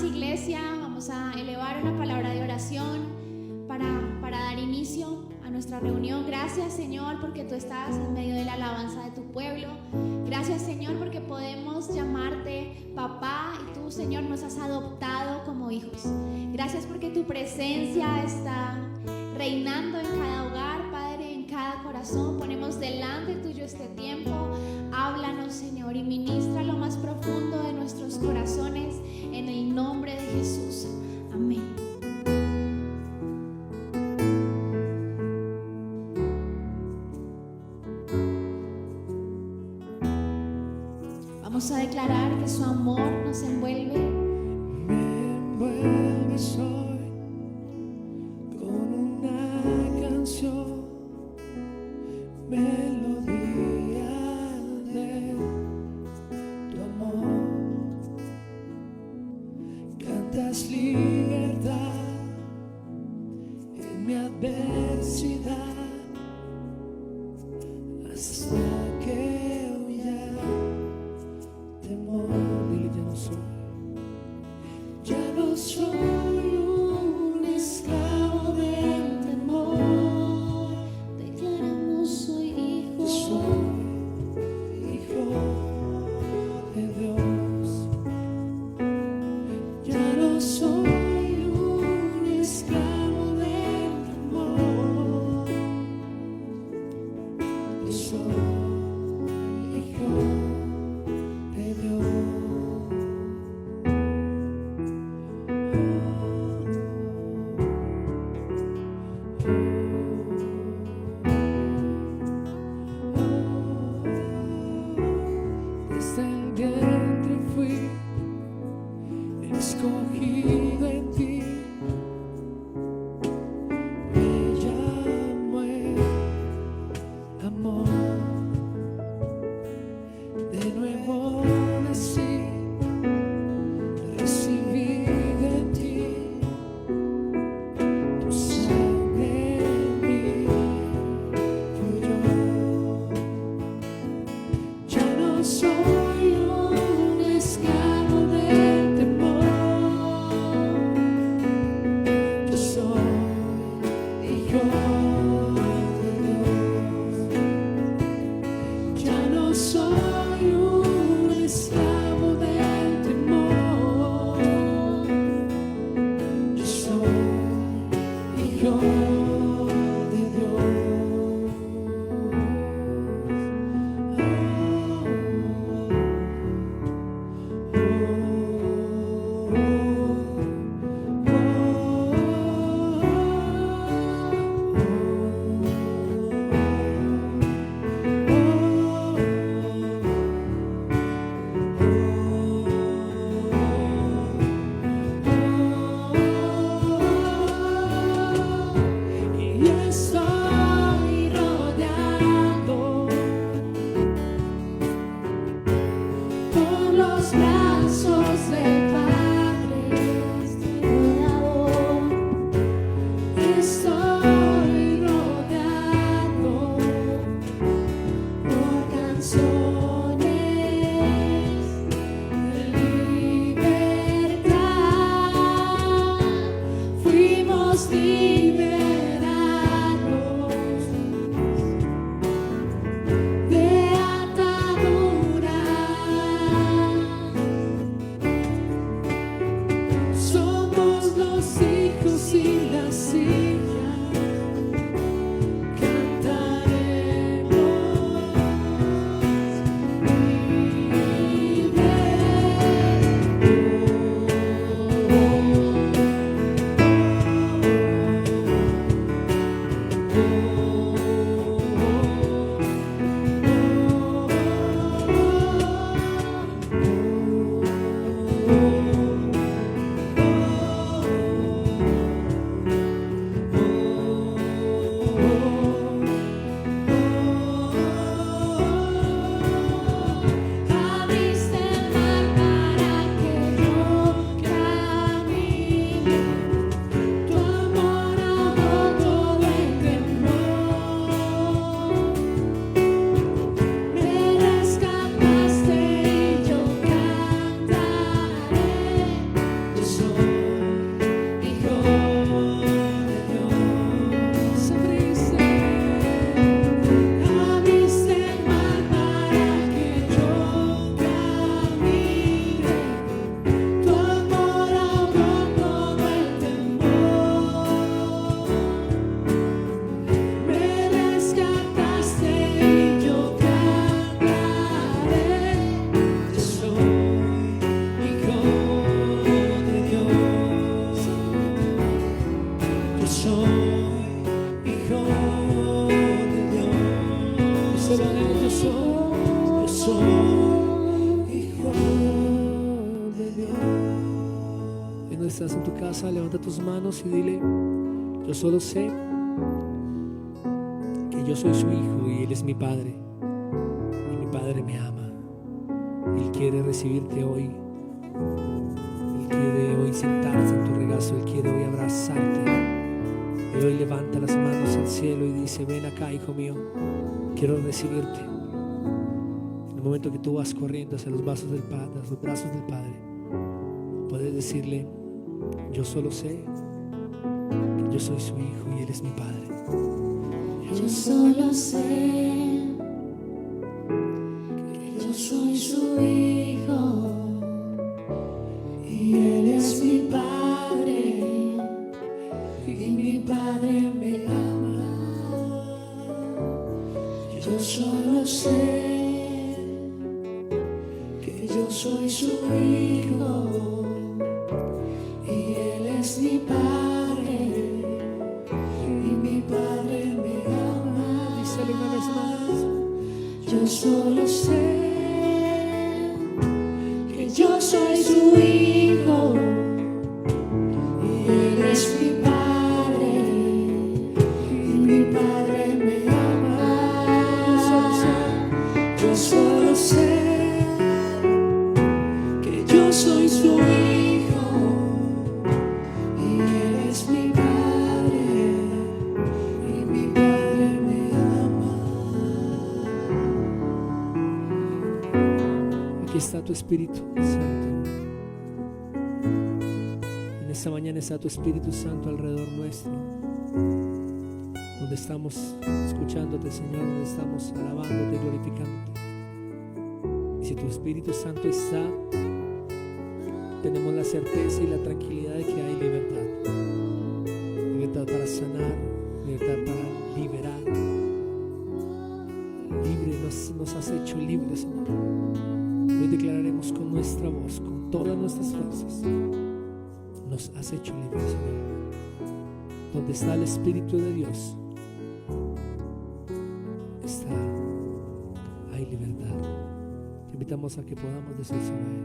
más, iglesia, vamos a elevar una palabra de oración para dar inicio a nuestra reunión. Gracias, Señor, porque tú estás en medio de la alabanza de tu pueblo. Gracias, Señor, porque podemos llamarte papá y tú, Señor, nos has adoptado como hijos. Gracias porque tu presencia está reinando en cada hogar, Padre, en cada corazón. Ponemos delante tuyo este tiempo. Háblanos, Señor, y ministra lo más profundo de nuestros corazones en el nombre de Jesús. Amén. Vamos a declarar que su amor nos envuelve. Me envuelves hoy con una canción, melodía de tu amor. Cantas libertad en mi adversidad hasta que huya temor. Dile, ya no soy un esclavo del temor. Declaramos soy hijo. Soy hijo de Dios. Ya no soy un esclavo del temor. Soy hijo de Dios. Desde el vientre fui escogido en ti. Me llamo el amor. De nuevo nací, recibí de ti. Tu sangre en mí fluyó. Ya no soy un esclavo del temor. Yo soy hijo de Dios. Ya no soy un esclavo del temor. Yo soy hijo de Dios. Y estoy rodeado por los brazos del Padre. Estoy rodeado por canciones de libertad. Fuimos liberados de ataduras. Somos los hijos y las hijas. Cantaremos Tu amor agotó todo el temor. estás en tu casa, levanta tus manos y dile: yo solo sé que yo soy su hijo y Él es mi Padre, y mi Padre me ama. Él quiere recibirte hoy. Él quiere hoy sentarse en tu regazo. Él quiere hoy abrazarte. Y hoy levanta las manos al cielo y dice: ven acá, hijo mío, quiero recibirte. En el momento que tú vas corriendo hacia los brazos del Padre, puedes decirle: yo solo sé que yo soy su hijo y Él es mi Padre. Yo solo sé que yo soy su hijo y Él es mi Padre, y mi Padre me ama. Yo solo sé que yo soy su hijo y Él es mi Padre, y mi Padre me ama. Díselo una vez más. Yo solo sé que yo soy su hijo y Él es mi Padre, y mi Padre me ama. Yo solo sé que yo soy su hijo y Él es mi Padre, y mi Padre me ama. Aquí está tu Espíritu Santo. En esta mañana está tu Espíritu Santo alrededor nuestro, donde estamos escuchándote, Señor, donde estamos alabándote, glorificándote. Y si tu Espíritu Santo está, tenemos la certeza y la tranquilidad de que hay libertad. Libertad para sanar, libertad para liberar. Libre, nos has hecho libres, Señor. Hoy declararemos con nuestra voz, con todas nuestras fuerzas: nos has hecho libres, Señor. Donde está el Espíritu de Dios, hay libertad. Te invitamos a que podamos decírselo a Él.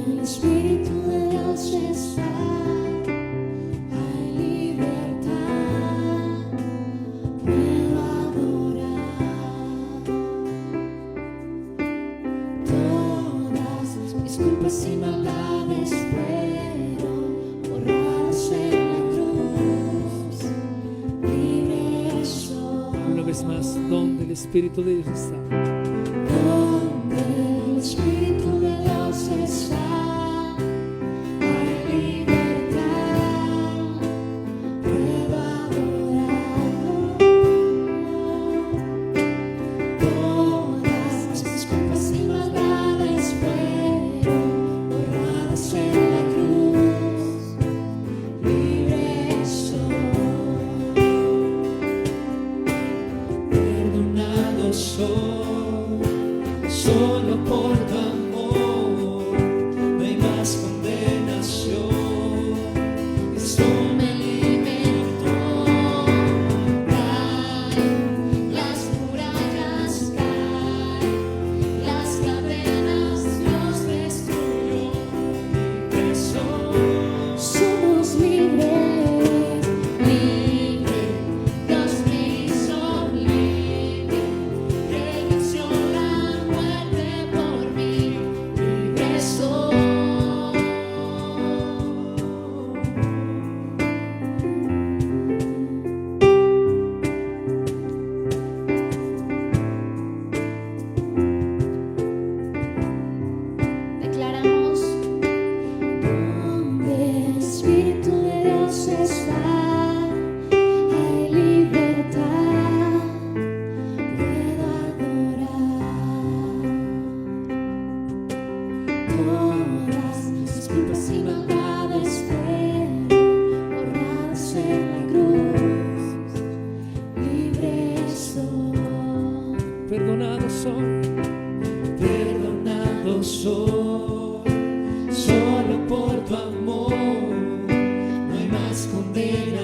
El Espíritu de Dios está, hay libertad, puedo adorar. Todas mis culpas y maldades fueron borradas en la cruz, libre soy. Una vez más, donde el Espíritu de Dios está, Donde el Espíritu de Dios está, hay libertad, puedo adorarlo. Todas mis culpas y maldades fueron borradas en la cruz, libre soy, perdonado soy.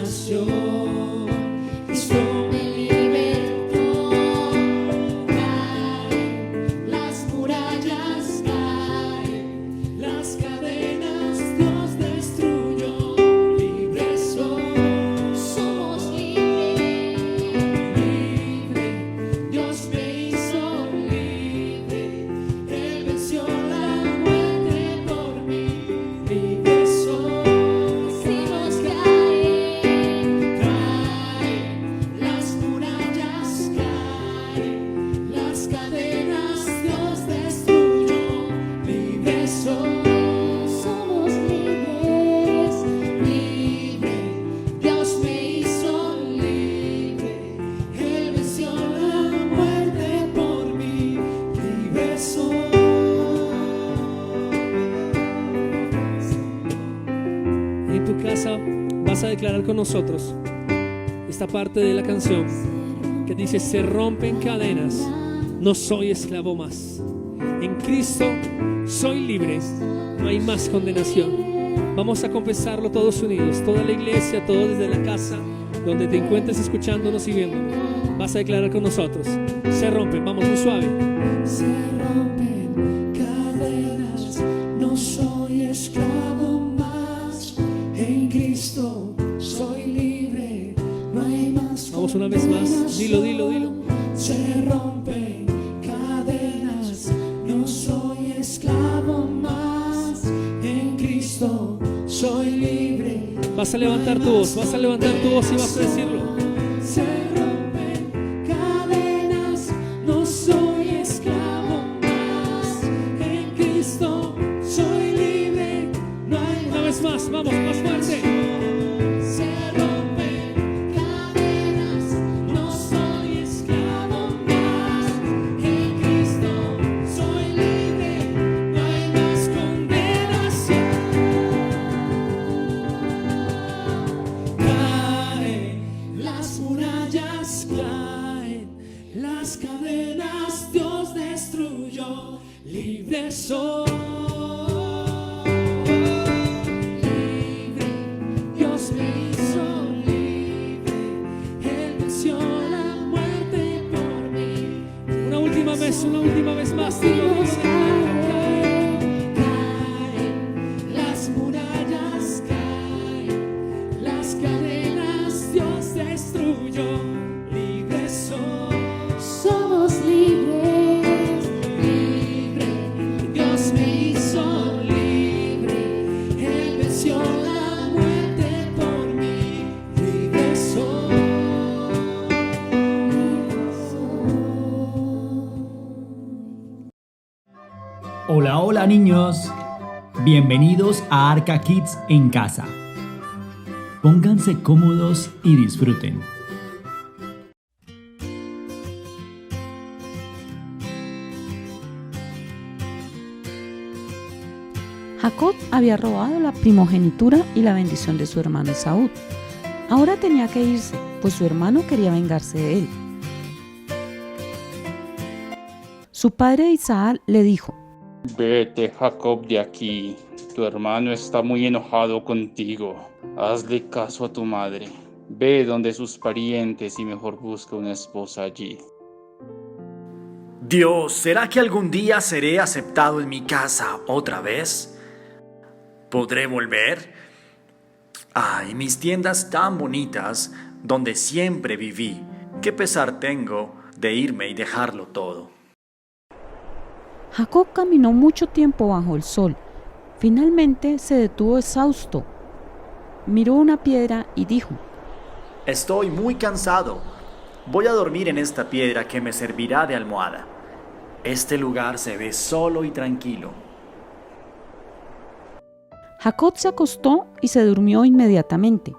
condenación. Cristo me libertó. Caen las murallas, caen las cadenas, Dios destruyó. Libre soy, somos libres. libre. Dios me hizo libre. Él venció la muerte por mí. Libre soy. Decimos caen, Caen las murallas, caen las cadenas, Dios destruyó. Libre soy, somos libres. libre. Dios me hizo libre. Él venció la muerte por mí. Libre soy. En tu casa vas a declarar con nosotros esta parte de la canción que dice: se rompen cadenas, no soy esclavo más. En Cristo soy libre, no hay más condenación. Vamos a confesarlo todos unidos, toda la iglesia, todos desde la casa, donde te encuentres escuchándonos y viéndonos. Vas a declarar con nosotros: se rompen, vamos muy suave. Se rompen cadenas, no soy esclavo más. En Cristo soy libre, no hay más. Vamos una vez más, dilo, dilo, dilo. Se rompen cadenas, no soy esclavo más. En Cristo soy libre. Vas a levantar tu voz, vas a levantar tu voz y vas a decirlo. Se rompen cadenas, no soy esclavo más. En Cristo soy libre, no hay Una vez más, vamos, más fuerte. Se rompen cadenas, no soy esclavo más. En Cristo soy libre, no hay más condenación. Caen las murallas, caen las cadenas, Dios destruyó. Libre soy. Dios me hizo libre, Él venció la muerte por mí. Una última vez más, dilo, dilo. Caen las murallas, caen las cadenas, Dios destruyó. Libre soy, somos libres. libre. Dios me hizo libre, Él venció la muerte por mí. Libre soy. Hola, hola niños. Bienvenidos a Arca Kids en casa. Pónganse cómodos y disfruten. Jacob había robado la primogenitura y la bendición de su hermano Esaú. Ahora tenía que irse, pues su hermano quería vengarse de él. Su padre Isaac le dijo: Vete, Jacob, de aquí. Tu hermano está muy enojado contigo. Hazle caso a tu madre. Ve donde sus parientes y mejor busca una esposa allí. Dios, ¿será que algún día seré aceptado en mi casa otra vez? ¿Podré volver? Ay, mis tiendas tan bonitas, donde siempre viví. Qué pesar tengo de irme y dejarlo todo. Jacob caminó mucho tiempo bajo el sol. Finalmente se detuvo exhausto. Miró una piedra y dijo: Estoy muy cansado. Voy a dormir en esta piedra que me servirá de almohada. Este lugar se ve solo y tranquilo. Jacob se acostó y se durmió inmediatamente.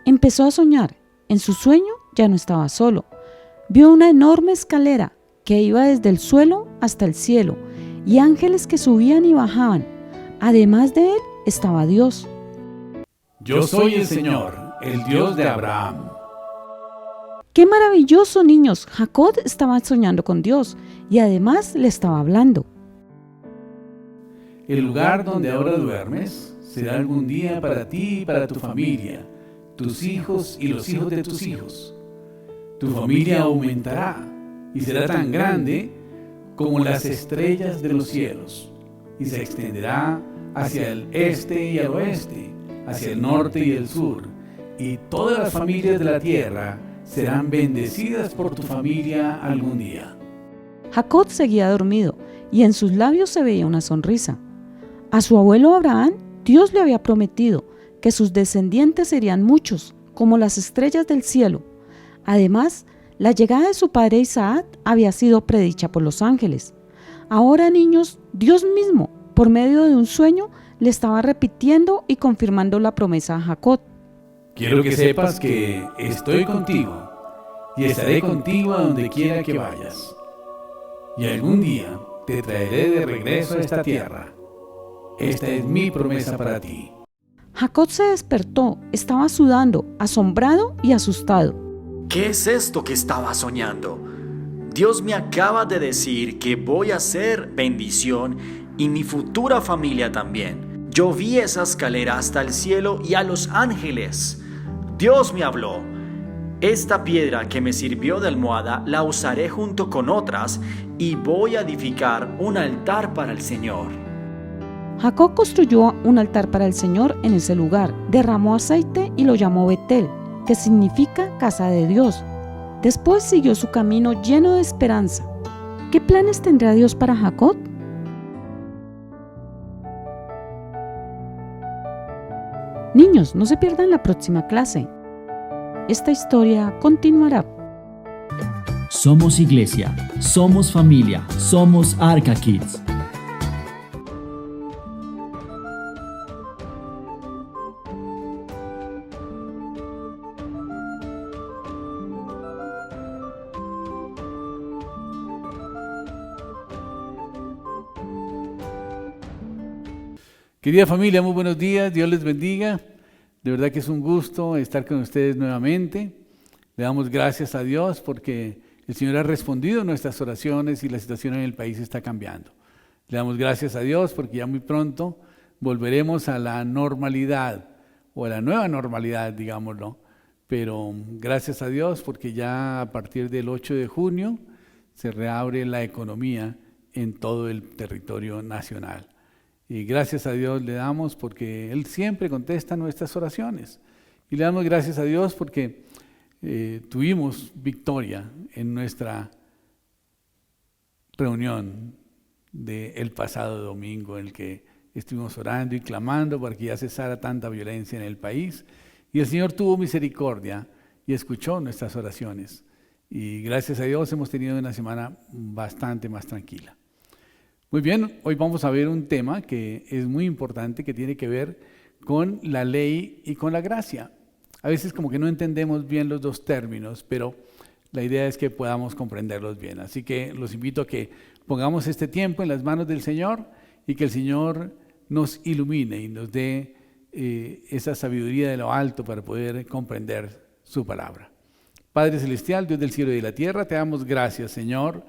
Empezó a soñar. En su sueño ya no estaba solo. Vio una enorme escalera que iba desde el suelo hasta el cielo y ángeles que subían y bajaban. Además de él estaba Dios. Yo soy el Señor, el Dios de Abraham. ¡Qué maravilloso, niños! Jacob estaba soñando con Dios y además le estaba hablando. El lugar donde ahora duermes será algún día para ti y para tu familia. tus hijos y los hijos de tus hijos. Tu familia aumentará y será tan grande como las estrellas de los cielos, y se extenderá hacia el este y el oeste, hacia el norte y el sur, y todas las familias de la tierra serán bendecidas por tu familia algún día. Jacob seguía dormido y en sus labios se veía una sonrisa. A su abuelo Abraham, Dios le había prometido que sus descendientes serían muchos, como las estrellas del cielo. Además, la llegada de su padre Isaac había sido predicha por los ángeles. Ahora, niños, Dios mismo, por medio de un sueño, le estaba repitiendo y confirmando la promesa a Jacob. Quiero que sepas que estoy contigo y estaré contigo a donde quiera que vayas. Y algún día te traeré de regreso a esta tierra. Esta es mi promesa para ti. Jacob se despertó, estaba sudando, asombrado y asustado. ¿Qué es esto que estaba soñando? Dios me acaba de decir que voy a ser bendición y mi futura familia también. Yo vi esa escalera hasta el cielo y a los ángeles. Dios me habló. Esta piedra que me sirvió de almohada la usaré junto con otras y voy a edificar un altar para el Señor. Jacob construyó un altar para el Señor en ese lugar, derramó aceite y lo llamó Betel, que significa casa de Dios. Después siguió su camino lleno de esperanza. ¿Qué planes tendrá Dios para Jacob? Niños, no se pierdan la próxima clase. Esta historia continuará. Somos iglesia, somos familia, somos Arca Kids. Querida familia, muy buenos días, Dios les bendiga. De verdad que es un gusto estar con ustedes nuevamente. Le damos gracias a Dios porque el Señor ha respondido a nuestras oraciones y la situación en el país está cambiando. Le damos gracias a Dios porque ya muy pronto volveremos a la normalidad o a la nueva normalidad, digámoslo. Pero gracias a Dios porque ya a partir del 8 de junio se reabre la economía en todo el territorio nacional. Y gracias a Dios le damos porque Él siempre contesta nuestras oraciones. Y le damos gracias a Dios porque tuvimos victoria en nuestra reunión del pasado domingo en el que estuvimos orando y clamando para que ya cesara tanta violencia en el país. Y el Señor tuvo misericordia y escuchó nuestras oraciones. Y gracias a Dios hemos tenido una semana bastante más tranquila. Muy bien, hoy vamos a ver un tema que es muy importante, que tiene que ver con la ley y con la gracia. A veces como que no entendemos bien los dos términos, pero la idea es que podamos comprenderlos bien. Así que los invito a que pongamos este tiempo en las manos del Señor y que el Señor nos ilumine y nos dé esa sabiduría de lo alto para poder comprender su palabra. Padre Celestial, Dios del cielo y de la tierra, te damos gracias, Señor,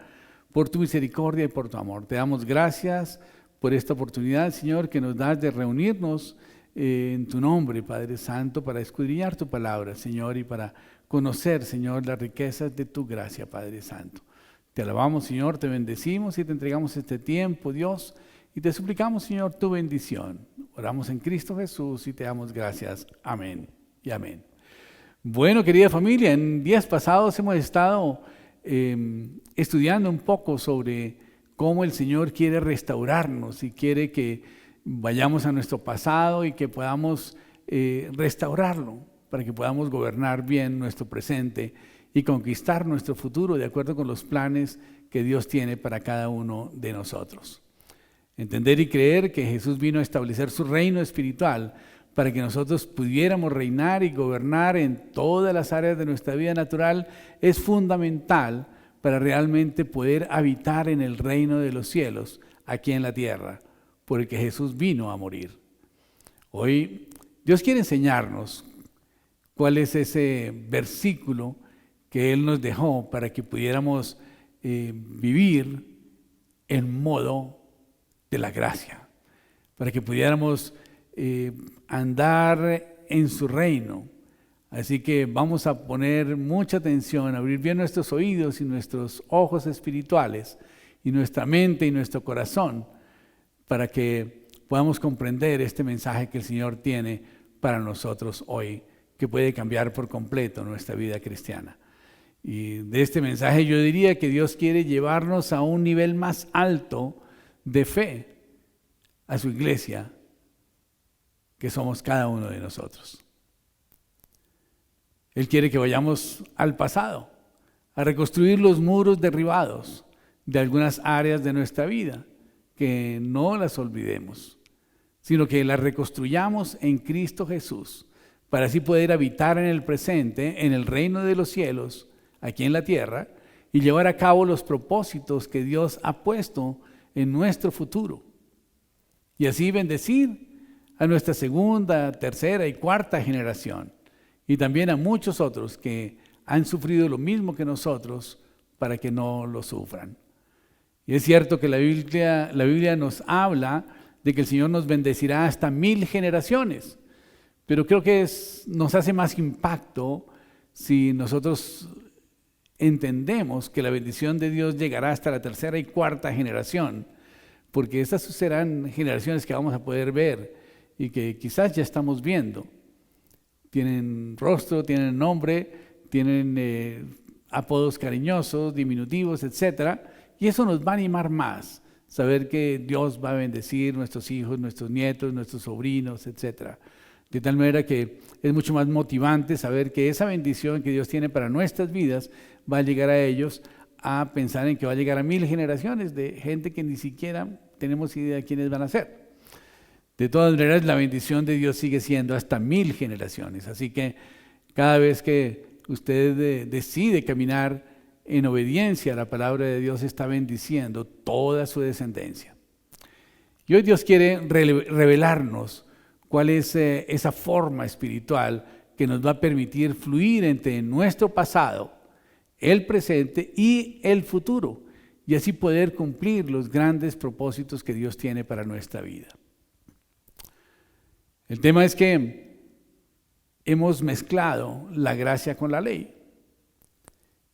por tu misericordia y por tu amor. Te damos gracias por esta oportunidad, Señor, que nos das de reunirnos en tu nombre, Padre Santo, para escudriñar tu palabra, Señor, y para conocer, Señor, las riquezas de tu gracia, Padre Santo. Te alabamos, Señor, te bendecimos y te entregamos este tiempo, Dios, y te suplicamos, Señor, tu bendición. Oramos en Cristo Jesús y te damos gracias. Amén y amén. Bueno, querida familia, en días pasados hemos estado estudiando un poco sobre cómo el Señor quiere restaurarnos y quiere que vayamos a nuestro pasado y que podamos restaurarlo para que podamos gobernar bien nuestro presente y conquistar nuestro futuro de acuerdo con los planes que Dios tiene para cada uno de nosotros. Entender y creer que Jesús vino a establecer su reino espiritual para que nosotros pudiéramos reinar y gobernar en todas las áreas de nuestra vida natural es fundamental para realmente poder habitar en el reino de los cielos aquí en la tierra, por el que Jesús vino a morir. Hoy Dios quiere enseñarnos cuál es ese versículo que Él nos dejó para que pudiéramos vivir en modo de la gracia, para que pudiéramos andar en su reino, Así que vamos a poner mucha atención, abrir bien nuestros oídos y nuestros ojos espirituales y nuestra mente y nuestro corazón para que podamos comprender este mensaje que el Señor tiene para nosotros hoy, que puede cambiar por completo nuestra vida cristiana. Y de este mensaje yo diría que Dios quiere llevarnos a un nivel más alto de fe a su iglesia, que somos cada uno de nosotros. Él quiere que vayamos al pasado, a reconstruir los muros derribados de algunas áreas de nuestra vida, que no las olvidemos, sino que las reconstruyamos en Cristo Jesús, para así poder habitar en el presente, en el reino de los cielos, aquí en la tierra, y llevar a cabo los propósitos que Dios ha puesto en nuestro futuro. Y así bendecir a nuestra segunda, tercera y cuarta generación, y también a muchos otros que han sufrido lo mismo que nosotros para que no lo sufran. Y es cierto que la Biblia nos habla de que el Señor nos bendecirá hasta 1000 generaciones, pero creo que nos hace más impacto si nosotros entendemos que la bendición de Dios llegará hasta la tercera y cuarta generación, porque estas serán generaciones que vamos a poder ver y que quizás ya estamos viendo. Tienen rostro, tienen nombre, tienen apodos cariñosos, diminutivos, etc. Y eso nos va a animar más, saber que Dios va a bendecir nuestros hijos, nuestros nietos, nuestros sobrinos, etc. De tal manera que es mucho más motivante saber que esa bendición que Dios tiene para nuestras vidas va a llegar a ellos, a pensar en que va a llegar a 1000 generaciones de gente que ni siquiera tenemos idea de quiénes van a ser. De todas maneras, la bendición de Dios sigue siendo hasta 1000 generaciones. Así que cada vez que usted decide caminar en obediencia a la palabra de Dios, está bendiciendo toda su descendencia. Y hoy Dios quiere revelarnos cuál es esa forma espiritual que nos va a permitir fluir entre nuestro pasado, el presente y el futuro, y así poder cumplir los grandes propósitos que Dios tiene para nuestra vida. El tema es que hemos mezclado la gracia con la ley.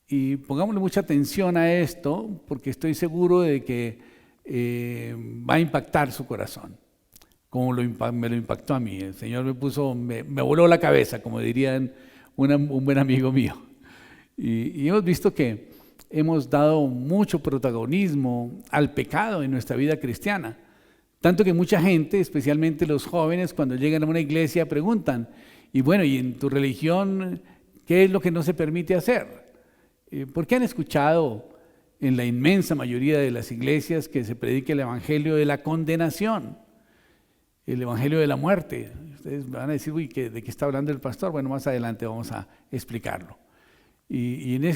Y pongámosle mucha atención a esto, porque estoy seguro de que va a impactar su corazón, como me lo impactó a mí. El Señor me voló la cabeza, como dirían un buen amigo mío. Y hemos visto que hemos dado mucho protagonismo al pecado en nuestra vida cristiana. Tanto que mucha gente, especialmente los jóvenes, cuando llegan a una iglesia preguntan, y bueno, ¿y en tu religión qué es lo que no se permite hacer? Porque han escuchado en la inmensa mayoría de las iglesias que se predique el evangelio de la condenación, el evangelio de la muerte. Ustedes van a decir, uy, ¿de qué está hablando el pastor? Bueno, más adelante vamos a explicarlo.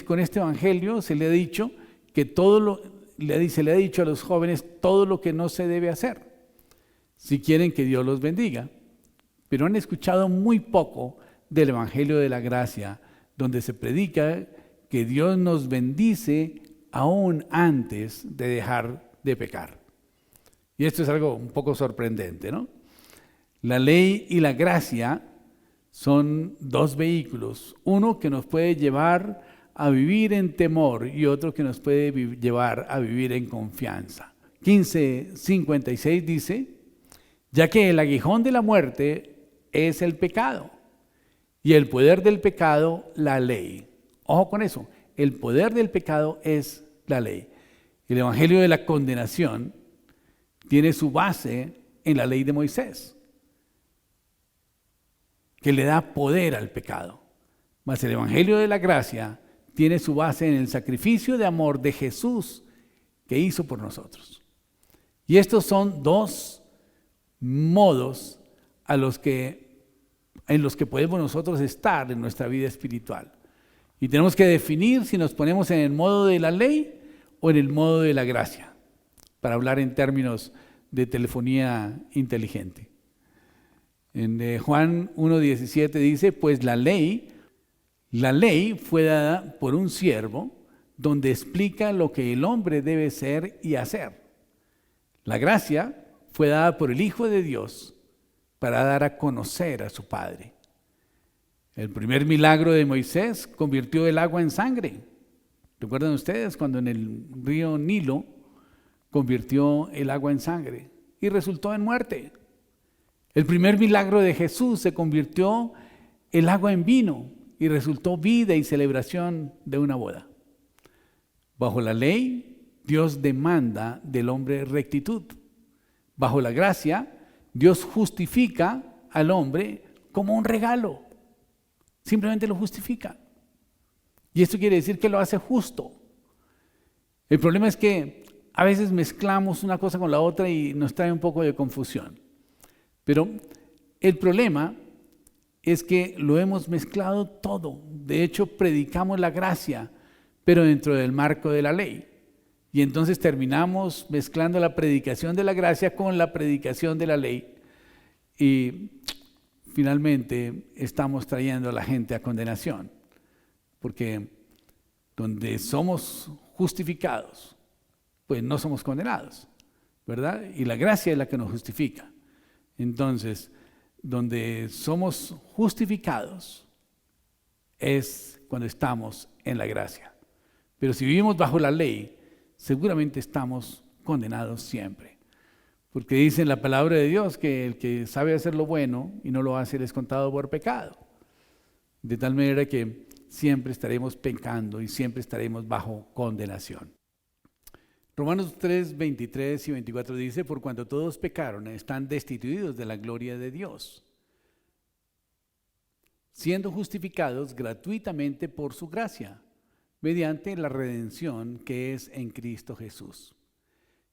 Con este evangelio se le ha dicho que se le ha dicho a los jóvenes todo lo que no se debe hacer, si quieren que Dios los bendiga. Pero han escuchado muy poco del evangelio de la gracia, donde se predica que Dios nos bendice aún antes de dejar de pecar. Y esto es algo un poco sorprendente, ¿no? La ley y la gracia son dos vehículos, uno que nos puede llevar a vivir en temor y otro que nos puede llevar a vivir en confianza. 15:56 dice, ya que el aguijón de la muerte es el pecado y el poder del pecado la ley. Ojo con eso, el poder del pecado es la ley. El evangelio de la condenación tiene su base en la ley de Moisés, que le da poder al pecado. Mas el evangelio de la gracia tiene su base en el sacrificio de amor de Jesús que hizo por nosotros. Y estos son dos modos en los que podemos nosotros estar en nuestra vida espiritual. Y tenemos que definir si nos ponemos en el modo de la ley o en el modo de la gracia, para hablar en términos de telefonía inteligente. En Juan 1:17 dice, pues la ley fue dada por un siervo donde explica lo que el hombre debe ser y hacer. La gracia fue dada por el Hijo de Dios para dar a conocer a su Padre. El primer milagro de Moisés convirtió el agua en sangre. ¿Recuerdan ustedes cuando en el río Nilo convirtió el agua en sangre y resultó en muerte? El primer milagro de Jesús se convirtió el agua en vino y resultó vida y celebración de una boda. Bajo la ley, Dios demanda del hombre rectitud. Bajo la gracia, Dios justifica al hombre como un regalo. Simplemente lo justifica. Y esto quiere decir que lo hace justo. El problema es que a veces mezclamos una cosa con la otra y nos trae un poco de confusión. Pero el problema es que lo hemos mezclado todo. De hecho, predicamos la gracia, pero dentro del marco de la ley. Y entonces terminamos mezclando la predicación de la gracia con la predicación de la ley. Y finalmente estamos trayendo a la gente a condenación. Porque donde somos justificados, pues no somos condenados, ¿verdad? Y la gracia es la que nos justifica. Entonces, donde somos justificados es cuando estamos en la gracia. Pero si vivimos bajo la ley, seguramente estamos condenados siempre. Porque dice en la palabra de Dios que el que sabe hacer lo bueno y no lo hace, le es contado por pecado. De tal manera que siempre estaremos pecando y siempre estaremos bajo condenación. Romanos 3, 23 y 24 dice: por cuanto todos pecaron, están destituidos de la gloria de Dios, siendo justificados gratuitamente por su gracia, mediante la redención que es en Cristo Jesús.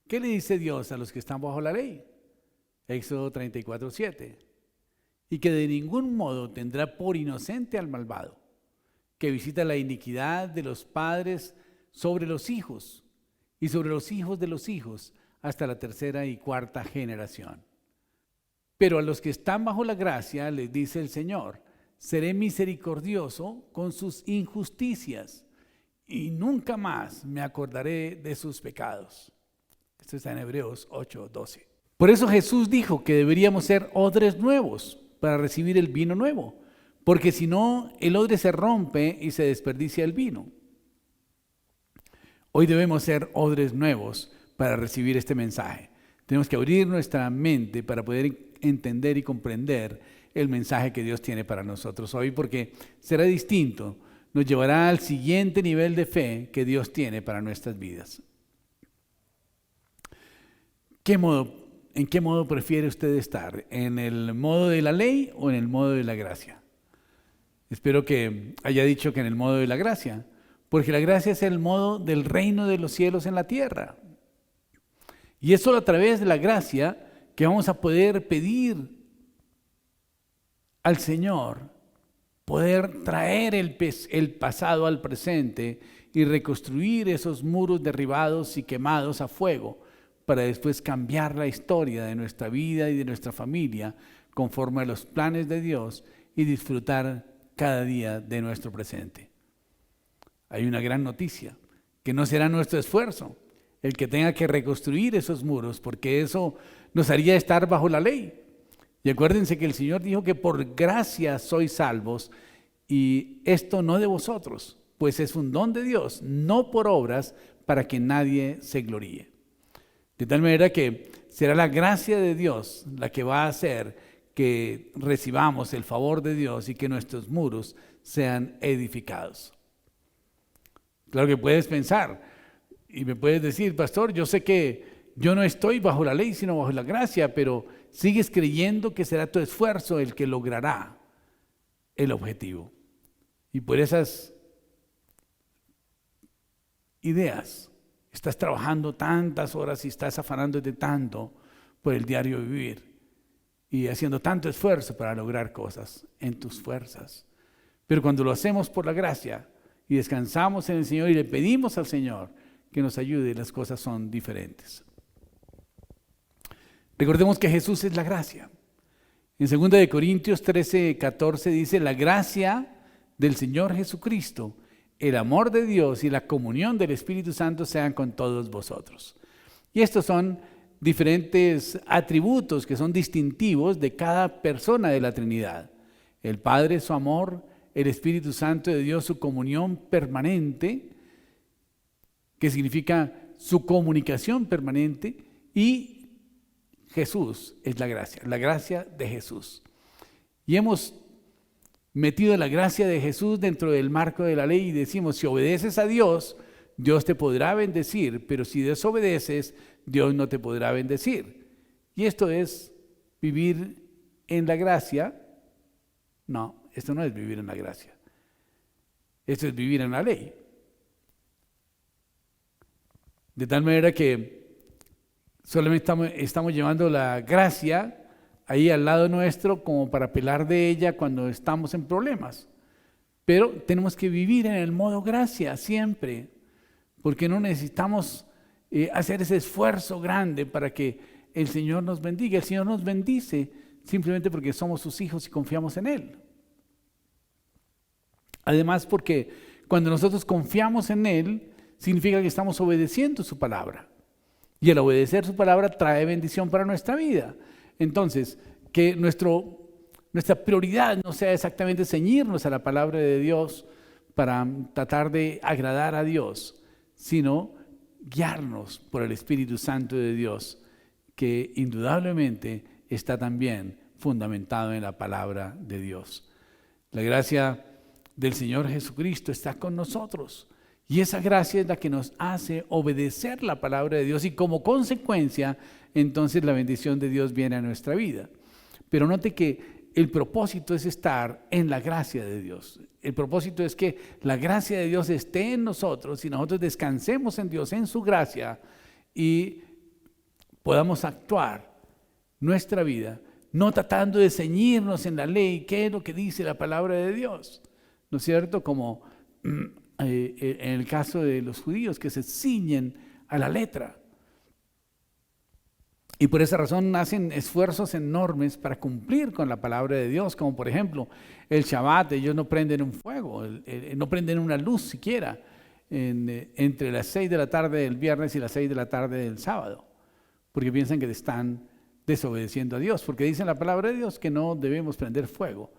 ¿Qué le dice Dios a los que están bajo la ley? Éxodo 34, 7. Y que de ningún modo tendrá por inocente al malvado, que visita la iniquidad de los padres sobre los hijos, y sobre los hijos de los hijos, hasta la tercera y cuarta generación. Pero a los que están bajo la gracia, les dice el Señor: seré misericordioso con sus injusticias, y nunca más me acordaré de sus pecados. Esto está en Hebreos 8, 12. Por eso Jesús dijo que deberíamos ser odres nuevos para recibir el vino nuevo, porque si no, el odre se rompe y se desperdicia el vino. Hoy debemos ser odres nuevos para recibir este mensaje. Tenemos que abrir nuestra mente para poder entender y comprender el mensaje que Dios tiene para nosotros hoy, porque será distinto, nos llevará al siguiente nivel de fe que Dios tiene para nuestras vidas. ¿En qué modo prefiere usted estar? ¿En el modo de la ley o en el modo de la gracia? Espero que haya dicho que en el modo de la gracia, porque la gracia es el modo del reino de los cielos en la tierra. Y es solo a través de la gracia que vamos a poder pedir al Señor, poder traer el pasado al presente y reconstruir esos muros derribados y quemados a fuego, para después cambiar la historia de nuestra vida y de nuestra familia conforme a los planes de Dios y disfrutar cada día de nuestro presente. Hay una gran noticia, que no será nuestro esfuerzo el que tenga que reconstruir esos muros, porque eso nos haría estar bajo la ley. Y acuérdense que el Señor dijo que por gracia sois salvos, y esto no de vosotros, pues es un don de Dios, no por obras, para que nadie se gloríe. De tal manera que será la gracia de Dios la que va a hacer que recibamos el favor de Dios y que nuestros muros sean edificados. Claro que puedes pensar y me puedes decir: pastor, yo sé que yo no estoy bajo la ley sino bajo la gracia, pero sigues creyendo que será tu esfuerzo el que logrará el objetivo. Y por esas ideas estás trabajando tantas horas y estás afanándote tanto por el diario vivir y haciendo tanto esfuerzo para lograr cosas en tus fuerzas. Pero cuando lo hacemos por la gracia y descansamos en el Señor y le pedimos al Señor que nos ayude, las cosas son diferentes. Recordemos que Jesús es la gracia. En 2 Corintios 13, 14 dice: la gracia del Señor Jesucristo, el amor de Dios y la comunión del Espíritu Santo sean con todos vosotros. Y estos son diferentes atributos que son distintivos de cada persona de la Trinidad. El Padre, su amor, el Espíritu Santo de Dios, su comunión permanente, que significa su comunicación permanente, y Jesús es la gracia de Jesús. Y hemos metido la gracia de Jesús dentro del marco de la ley y decimos, si obedeces a Dios, Dios te podrá bendecir, pero si desobedeces, Dios no te podrá bendecir. Y esto es vivir en la gracia. No, esto no es vivir en la gracia. Esto es vivir en la ley. De tal manera que solamente estamos llevando la gracia ahí al lado nuestro como para apelar de ella cuando estamos en problemas. Pero tenemos que vivir en el modo gracia siempre, porque no necesitamos hacer ese esfuerzo grande para que el Señor nos bendiga. El Señor nos bendice simplemente porque somos sus hijos y confiamos en Él. Además, porque cuando nosotros confiamos en Él, significa que estamos obedeciendo su palabra. Y el obedecer su palabra trae bendición para nuestra vida. Entonces, que nuestra prioridad no sea exactamente ceñirnos a la palabra de Dios para tratar de agradar a Dios, sino guiarnos por el Espíritu Santo de Dios, que indudablemente está también fundamentado en la palabra de Dios. La gracia del Señor Jesucristo está con nosotros. Y esa gracia es la que nos hace obedecer la palabra de Dios y como consecuencia, entonces la bendición de Dios viene a nuestra vida. Pero note que el propósito es estar en la gracia de Dios. El propósito es que la gracia de Dios esté en nosotros y nosotros descansemos en Dios, en su gracia, y podamos actuar nuestra vida, no tratando de ceñirnos en la ley, qué es lo que dice la palabra de Dios, ¿no es cierto? Como en el caso de los judíos que se ciñen a la letra. Y por esa razón hacen esfuerzos enormes para cumplir con la palabra de Dios, como por ejemplo el Shabbat. Ellos no prenden un fuego, no prenden una luz siquiera entre las 6 de la tarde del viernes y las 6 de la tarde del sábado, porque piensan que están desobedeciendo a Dios, porque dice la palabra de Dios que no debemos prender fuego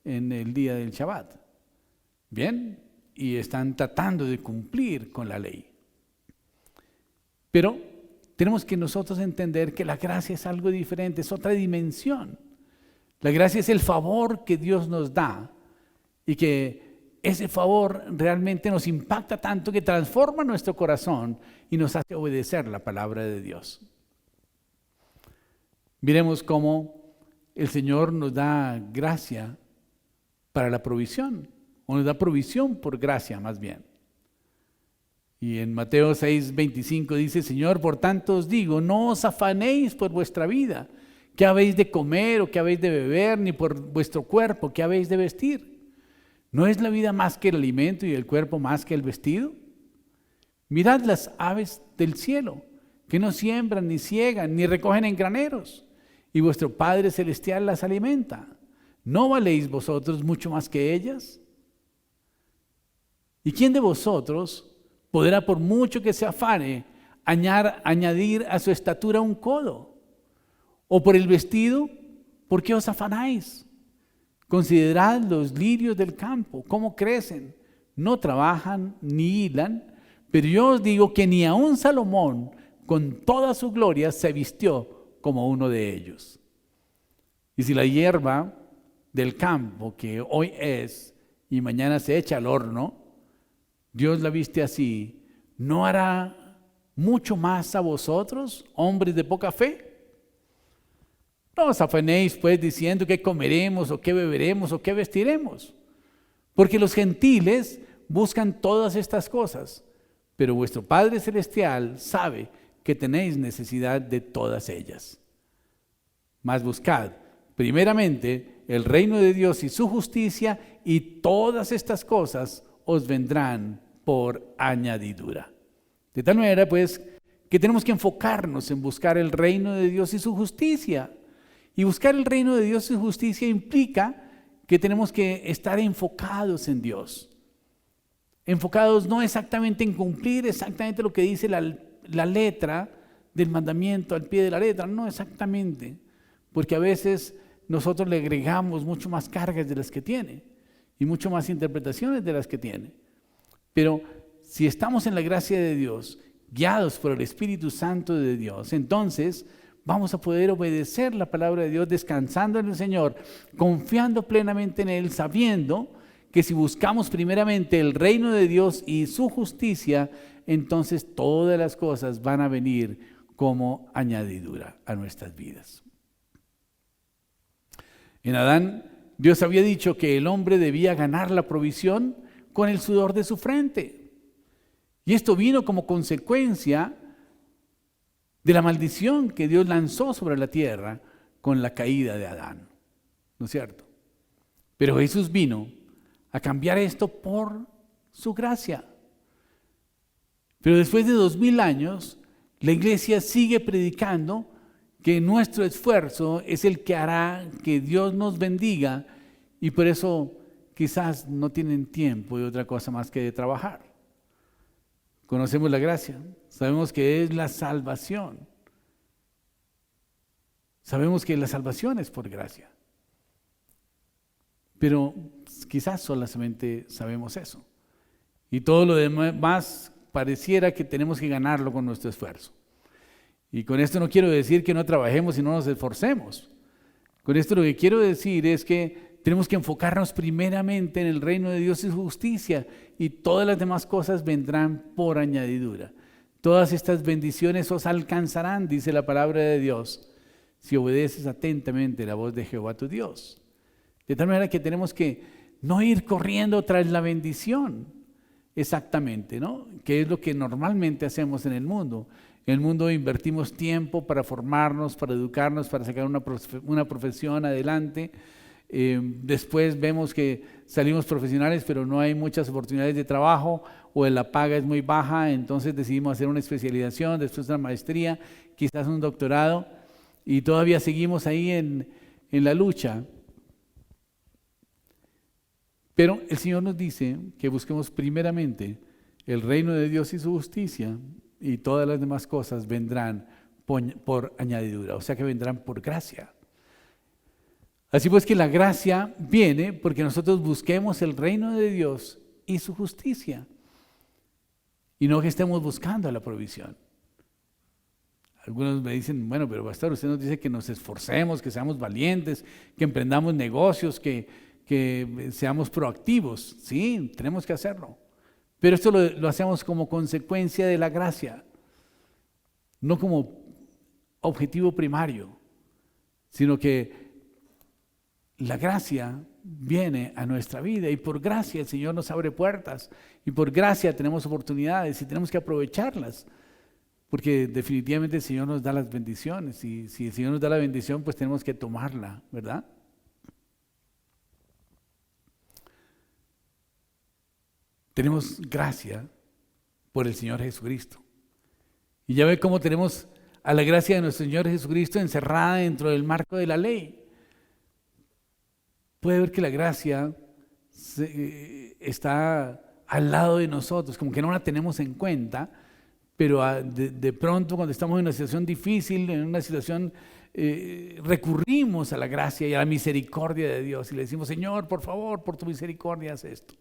en el día del Shabbat. Bien, y están tratando de cumplir con la ley. Pero tenemos que nosotros entender que la gracia es algo diferente, es otra dimensión. La gracia es el favor que Dios nos da y que ese favor realmente nos impacta tanto que transforma nuestro corazón y nos hace obedecer la palabra de Dios. Miremos cómo el Señor nos da gracia para la provisión, o nos da provisión por gracia más bien. Y en Mateo 6:25 dice, Señor, por tanto os digo, no os afanéis por vuestra vida, qué habéis de comer o qué habéis de beber, ni por vuestro cuerpo, qué habéis de vestir. ¿No es la vida más que el alimento y el cuerpo más que el vestido? Mirad las aves del cielo, que no siembran, ni ciegan, ni recogen en graneros, y vuestro Padre Celestial las alimenta. ¿No valéis vosotros mucho más que ellas? ¿Y quién de vosotros podrá, por mucho que se afane, añadir a su estatura un codo? ¿O por el vestido, por qué os afanáis? Considerad los lirios del campo, cómo crecen, no trabajan ni hilan, pero yo os digo que ni aun Salomón, con toda su gloria, se vistió como uno de ellos. Y si la hierba del campo, que hoy es y mañana se echa al horno, Dios la viste así, ¿no hará mucho más a vosotros, hombres de poca fe? No os afanéis pues diciendo qué comeremos o qué beberemos o qué vestiremos, porque los gentiles buscan todas estas cosas, pero vuestro Padre Celestial sabe que tenéis necesidad de todas ellas. Mas buscad primeramente el reino de Dios y su justicia, y todas estas cosas os vendrán por añadidura. De tal manera pues que tenemos que enfocarnos en buscar el reino de Dios y su justicia. Y buscar el reino de Dios y su justicia implica que tenemos que estar enfocados en Dios. Enfocados no exactamente en cumplir exactamente lo que dice la letra del mandamiento al pie de la letra, no exactamente, porque a veces nosotros le agregamos mucho más cargas de las que tiene. y mucho más interpretaciones de las que tiene. Pero si estamos en la gracia de Dios, guiados por el Espíritu Santo de Dios, entonces vamos a poder obedecer la palabra de Dios descansando en el Señor, confiando plenamente en Él, sabiendo que si buscamos primeramente el reino de Dios y su justicia, entonces todas las cosas van a venir como añadidura a nuestras vidas. En Adán, Dios había dicho que el hombre debía ganar la provisión con el sudor de su frente. Y esto vino como consecuencia de la maldición que Dios lanzó sobre la tierra con la caída de Adán. ¿No es cierto? Pero Jesús vino a cambiar esto por su gracia. Pero después de 2000 años, la iglesia sigue predicando que nuestro esfuerzo es el que hará que Dios nos bendiga, y por eso quizás no tienen tiempo de otra cosa más que de trabajar. Conocemos la gracia, sabemos que es la salvación. Sabemos que la salvación es por gracia. Pero quizás solamente sabemos eso. Y todo lo demás pareciera que tenemos que ganarlo con nuestro esfuerzo. Y con esto no quiero decir que no trabajemos y no nos esforcemos. Con esto lo que quiero decir es que tenemos que enfocarnos primeramente en el reino de Dios y su justicia, y todas las demás cosas vendrán por añadidura. Todas estas bendiciones os alcanzarán, dice la palabra de Dios, si obedeces atentamente la voz de Jehová tu Dios. De tal manera que tenemos que no ir corriendo tras la bendición, exactamente, ¿no? Que es lo que normalmente hacemos en el mundo. En el mundo invertimos tiempo para formarnos, para educarnos, para sacar una profesión adelante. Después vemos que salimos profesionales, pero no hay muchas oportunidades de trabajo, o la paga es muy baja, entonces decidimos hacer una especialización, después una maestría, quizás un doctorado, y todavía seguimos ahí en la lucha. Pero el Señor nos dice que busquemos primeramente el reino de Dios y su justicia, y todas las demás cosas vendrán por añadidura, o sea que vendrán por gracia. Así pues que la gracia viene porque nosotros busquemos el reino de Dios y su justicia, y no que estemos buscando la provisión. Algunos me dicen, bueno, pero pastor, usted nos dice que nos esforcemos, que seamos valientes, que emprendamos negocios, que seamos proactivos. Sí, tenemos que hacerlo. Pero esto lo hacemos como consecuencia de la gracia, no como objetivo primario, sino que la gracia viene a nuestra vida, y por gracia el Señor nos abre puertas, y por gracia tenemos oportunidades y tenemos que aprovecharlas, porque definitivamente el Señor nos da las bendiciones, y si el Señor nos da la bendición, pues tenemos que tomarla, ¿verdad? Tenemos gracia por el Señor Jesucristo. Y ya ve cómo tenemos a la gracia de nuestro Señor Jesucristo encerrada dentro del marco de la ley. Puede ver que la gracia está al lado de nosotros, como que no la tenemos en cuenta, pero de pronto cuando estamos en una situación difícil, en una situación, recurrimos a la gracia y a la misericordia de Dios y le decimos, Señor, por favor, por tu misericordia haz esto.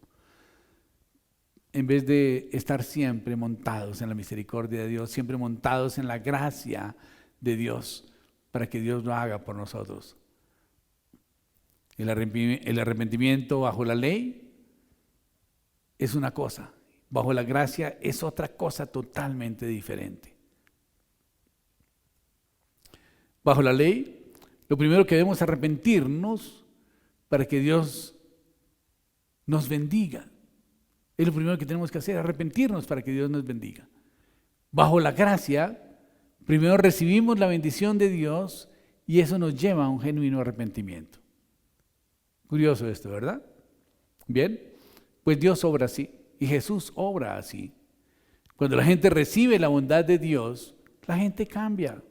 En vez de estar siempre montados en la misericordia de Dios, siempre montados en la gracia de Dios, para que Dios lo haga por nosotros. El arrepentimiento bajo la ley es una cosa, bajo la gracia es otra cosa totalmente diferente. Bajo la ley, lo primero que debemos arrepentirnos para que Dios nos bendiga. Es lo primero que tenemos que hacer, arrepentirnos para que Dios nos bendiga. Bajo la gracia, primero recibimos la bendición de Dios y eso nos lleva a un genuino arrepentimiento. Curioso esto, ¿verdad? Bien, pues Dios obra así y Jesús obra así. Cuando la gente recibe la bondad de Dios, la gente cambia.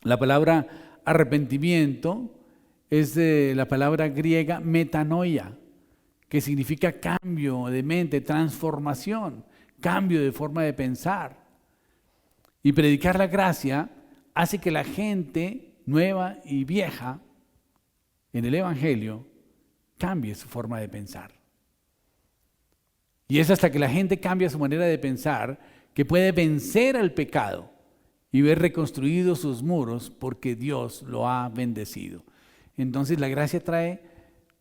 La palabra arrepentimiento es de la palabra griega metanoia, que significa cambio de mente, transformación, cambio de forma de pensar. Y predicar la gracia hace que la gente nueva y vieja en el Evangelio cambie su forma de pensar. Y es hasta que la gente cambia su manera de pensar que puede vencer al pecado y ver reconstruidos sus muros porque Dios lo ha bendecido. Entonces la gracia trae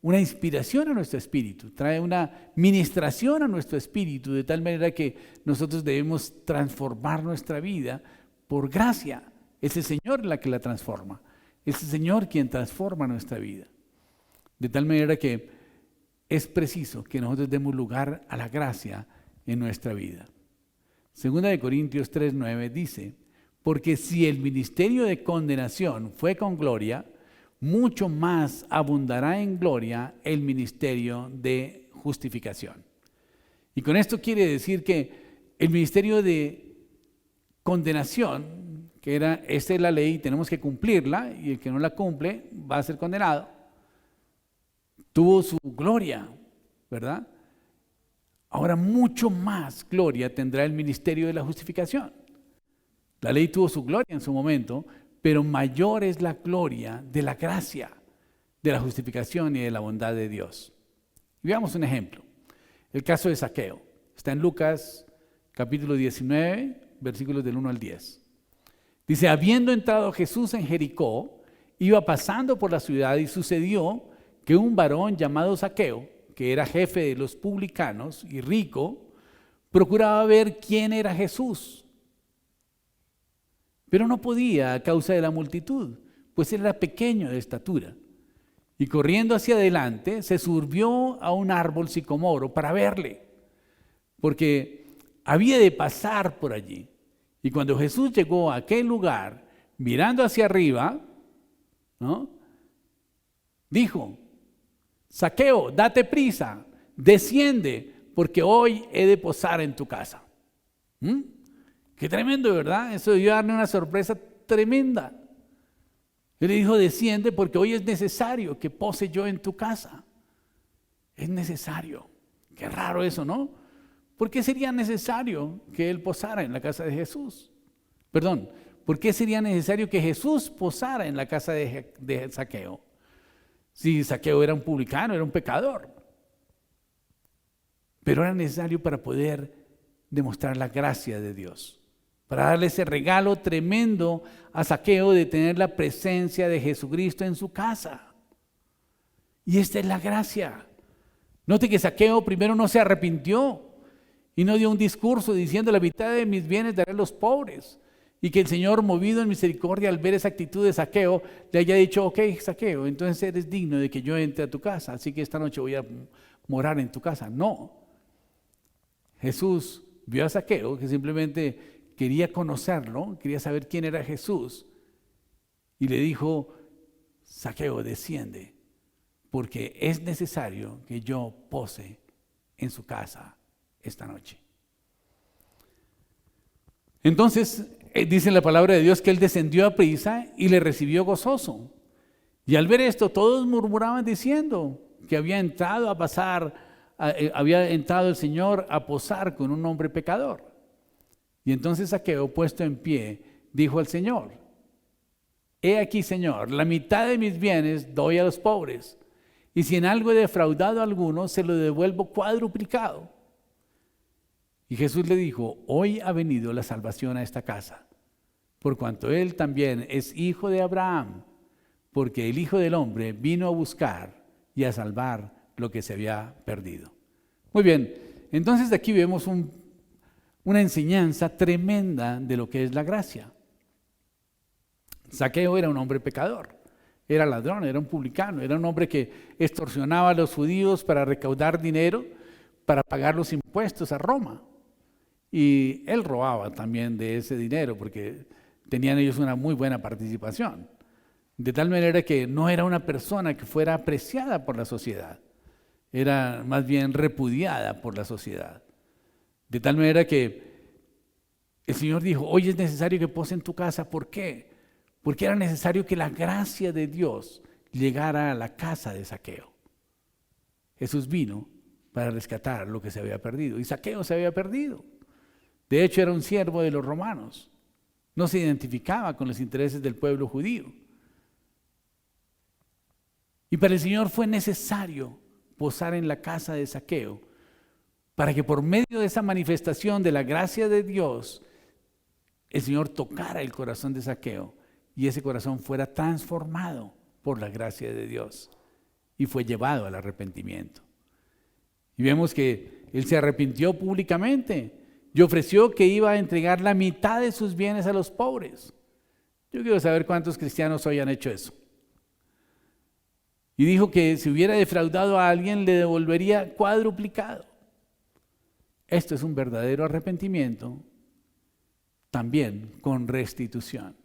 una inspiración a nuestro espíritu, trae una ministración a nuestro espíritu, de tal manera que nosotros debemos transformar nuestra vida por gracia. Es el Señor la que la transforma, es el Señor quien transforma nuestra vida. De tal manera que es preciso que nosotros demos lugar a la gracia en nuestra vida. Segunda de Corintios 3:9 dice: porque si el ministerio de condenación fue con gloria, mucho más abundará en gloria el ministerio de justificación. Y con esto quiere decir que el ministerio de condenación, que esta es la ley, tenemos que cumplirla, y el que no la cumple va a ser condenado, tuvo su gloria, ¿verdad? Ahora mucho más gloria tendrá el ministerio de la justificación. La ley tuvo su gloria en su momento, pero mayor es la gloria de la gracia, de la justificación y de la bondad de Dios. Y veamos un ejemplo. El caso de Zaqueo. Está en Lucas capítulo 19, versículos del 1 al 10. Dice: habiendo entrado Jesús en Jericó, iba pasando por la ciudad y sucedió que un varón llamado Zaqueo, que era jefe de los publicanos y rico, procuraba ver quién era Jesús. Pero no podía a causa de la multitud, pues él era pequeño de estatura. Y corriendo hacia adelante, se subió a un árbol sicomoro para verle, porque había de pasar por allí. Y cuando Jesús llegó a aquel lugar, mirando hacia arriba, ¿no?, dijo: Zaqueo, date prisa, desciende, porque hoy he de posar en tu casa. Qué tremendo, ¿verdad? Eso debió darle una sorpresa tremenda. Él le dijo: desciende, porque hoy es necesario que pose yo en tu casa. Es necesario. Qué raro eso, ¿no? ¿Por qué sería necesario que él posara en la casa de Jesús? Perdón, ¿por qué sería necesario que Jesús posara en la casa de Zaqueo? Si Zaqueo era un publicano, era un pecador. Pero era necesario para poder demostrar la gracia de Dios, para darle ese regalo tremendo a Zaqueo de tener la presencia de Jesucristo en su casa. Y esta es la gracia. Note que Zaqueo primero no se arrepintió y no dio un discurso diciendo: la mitad de mis bienes daré a los pobres. Y que el Señor, movido en misericordia al ver esa actitud de Zaqueo, le haya dicho: ok, Zaqueo, entonces eres digno de que yo entre a tu casa, así que esta noche voy a morar en tu casa. No. Jesús vio a Zaqueo, que simplemente quería conocerlo, quería saber quién era Jesús, y le dijo: Zaqueo, desciende, porque es necesario que yo pose en su casa esta noche. Entonces, dice la palabra de Dios que él descendió a prisa y le recibió gozoso. Y al ver esto, todos murmuraban diciendo que había entrado el Señor a posar con un hombre pecador. Y entonces Zaqueo, puesto en pie, dijo al Señor: he aquí, Señor, la mitad de mis bienes doy a los pobres, y si en algo he defraudado a alguno, se lo devuelvo cuadruplicado. Y Jesús le dijo: hoy ha venido la salvación a esta casa, por cuanto él también es hijo de Abraham, porque el Hijo del Hombre vino a buscar y a salvar lo que se había perdido. Muy bien, entonces de aquí vemos una enseñanza tremenda de lo que es la gracia. Zaqueo era un hombre pecador, era ladrón, era un publicano, era un hombre que extorsionaba a los judíos para recaudar dinero para pagar los impuestos a Roma. Y él robaba también de ese dinero porque tenían ellos una muy buena participación. De tal manera que no era una persona que fuera apreciada por la sociedad, era más bien repudiada por la sociedad. De tal manera que el Señor dijo: hoy es necesario que pose en tu casa. ¿Por qué? Porque era necesario que la gracia de Dios llegara a la casa de Zaqueo. Jesús vino para rescatar lo que se había perdido, y Zaqueo se había perdido. De hecho, era un siervo de los romanos. No se identificaba con los intereses del pueblo judío. Y para el Señor fue necesario posar en la casa de Zaqueo, para que por medio de esa manifestación de la gracia de Dios, el Señor tocara el corazón de Zaqueo y ese corazón fuera transformado por la gracia de Dios y fue llevado al arrepentimiento. Y vemos que él se arrepintió públicamente y ofreció que iba a entregar la mitad de sus bienes a los pobres. Yo quiero saber cuántos cristianos hoy han hecho eso. Y dijo que si hubiera defraudado a alguien le devolvería cuadruplicado. Esto es un verdadero arrepentimiento, también con restitución.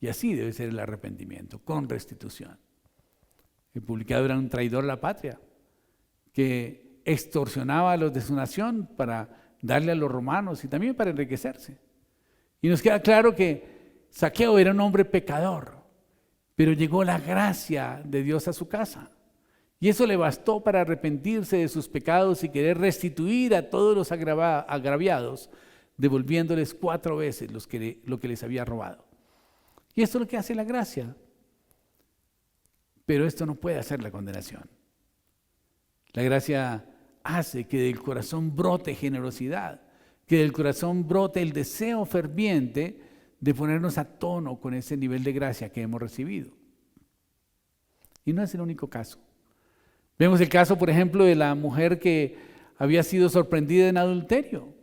Y así debe ser el arrepentimiento, con restitución. El publicado era un traidor a la patria, que extorsionaba a los de su nación para darle a los romanos y también para enriquecerse. Y nos queda claro que Zaqueo era un hombre pecador, pero llegó la gracia de Dios a su casa. Y eso le bastó para arrepentirse de sus pecados y querer restituir a todos los agraviados, devolviéndoles 4 veces lo que les había robado. Y esto es lo que hace la gracia. Pero esto no puede hacer la condenación. La gracia hace que del corazón brote generosidad, que del corazón brote el deseo ferviente de ponernos a tono con ese nivel de gracia que hemos recibido. Y no es el único caso. Vemos el caso, por ejemplo, de la mujer que había sido sorprendida en adulterio.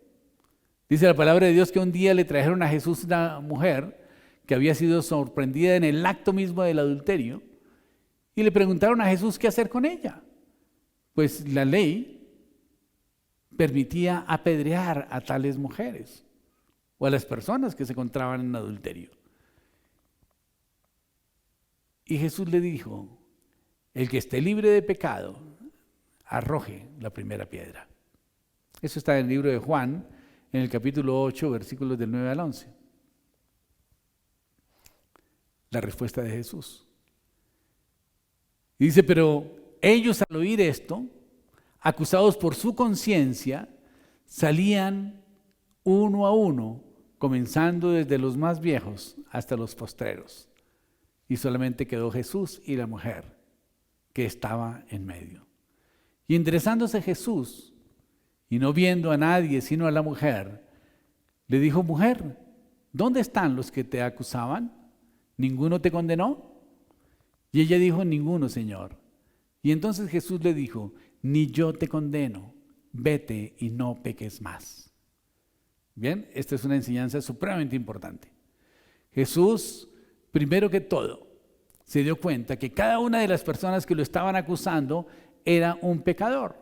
Dice la palabra de Dios que un día le trajeron a Jesús una mujer que había sido sorprendida en el acto mismo del adulterio y le preguntaron a Jesús qué hacer con ella. Pues la ley permitía apedrear a tales mujeres o a las personas que se encontraban en adulterio. Y Jesús le dijo: el que esté libre de pecado, arroje la primera piedra. Eso está en el libro de Juan, en el capítulo 8, versículos del 9 al 11. La respuesta de Jesús. Y dice: pero ellos al oír esto, acusados por su conciencia, salían uno a uno, comenzando desde los más viejos hasta los postreros. Y solamente quedó Jesús y la mujer que estaba en medio. Y enderezándose Jesús, y no viendo a nadie sino a la mujer, le dijo: mujer, ¿dónde están los que te acusaban? ¿Ninguno te condenó? Y ella dijo: ninguno, Señor. Y entonces Jesús le dijo: ni yo te condeno, vete y no peques más. Bien, esta es una enseñanza supremamente importante. Jesús, primero que todo, se dio cuenta que cada una de las personas que lo estaban acusando era un pecador.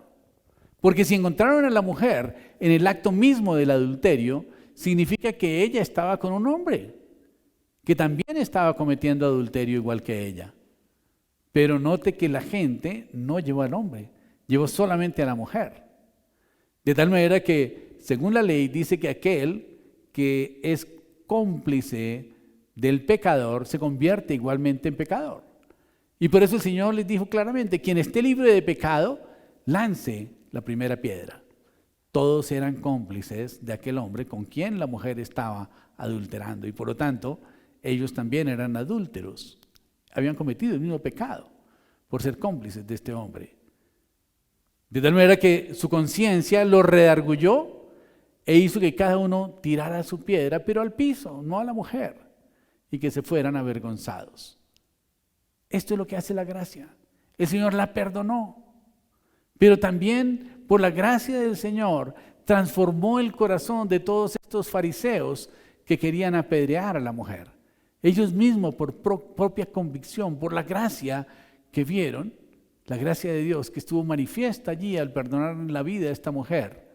Porque si encontraron a la mujer en el acto mismo del adulterio, significa que ella estaba con un hombre que también estaba cometiendo adulterio igual que ella. Pero note que la gente no llevó al hombre, llevó solamente a la mujer. De tal manera que, según la ley, dice que aquel que es cómplice del pecador se convierte igualmente en pecador. Y por eso el Señor les dijo claramente: quien esté libre de pecado, lance la primera piedra. Todos eran cómplices de aquel hombre con quien la mujer estaba adulterando y por lo tanto ellos también eran adúlteros. Habían cometido el mismo pecado por ser cómplices de este hombre. De tal manera que su conciencia lo redarguyó e hizo que cada uno tirara su piedra, pero al piso, no a la mujer, y que se fueran avergonzados. Esto es lo que hace la gracia. El Señor la perdonó, pero también por la gracia del Señor transformó el corazón de todos estos fariseos que querían apedrear a la mujer. Ellos mismos, por propia convicción, por la gracia que vieron, la gracia de Dios que estuvo manifiesta allí al perdonar la vida a esta mujer,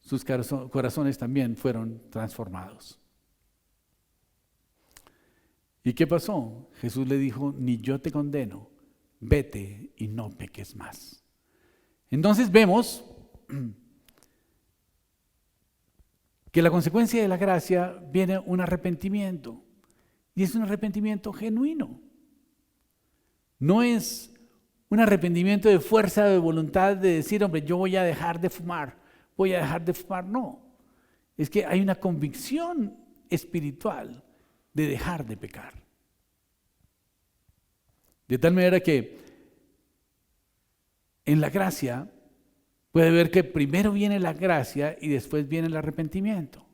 sus corazones también fueron transformados. ¿Y qué pasó? Jesús le dijo: ni yo te condeno, vete y no peques más. Entonces vemos que la consecuencia de la gracia viene un arrepentimiento, y es un arrepentimiento genuino. No es un arrepentimiento de fuerza de voluntad de decir: hombre, yo voy a dejar de fumar, no. Es que hay una convicción espiritual de dejar de pecar. De tal manera que en la gracia puede ver que primero viene la gracia y después viene el arrepentimiento,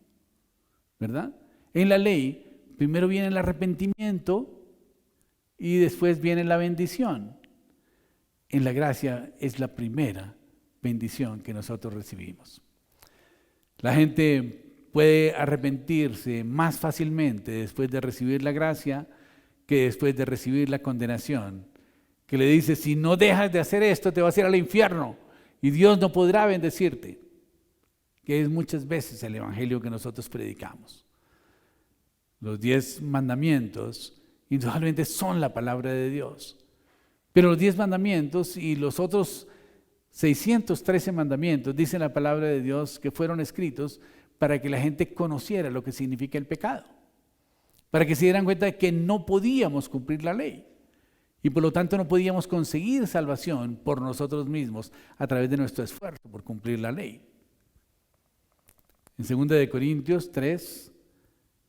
¿verdad? En la ley, primero viene el arrepentimiento y después viene la bendición. En la gracia es la primera bendición que nosotros recibimos. La gente puede arrepentirse más fácilmente después de recibir la gracia que después de recibir la condenación, que le dice, si no dejas de hacer esto, te vas a ir al infierno y Dios no podrá bendecirte, que es muchas veces el evangelio que nosotros predicamos. Los 10 mandamientos indudablemente son la palabra de Dios, pero los 10 mandamientos y los otros 613 mandamientos dicen la palabra de Dios que fueron escritos para que la gente conociera lo que significa el pecado, para que se dieran cuenta de que no podíamos cumplir la ley y por lo tanto no podíamos conseguir salvación por nosotros mismos a través de nuestro esfuerzo por cumplir la ley. En 2 de Corintios 3,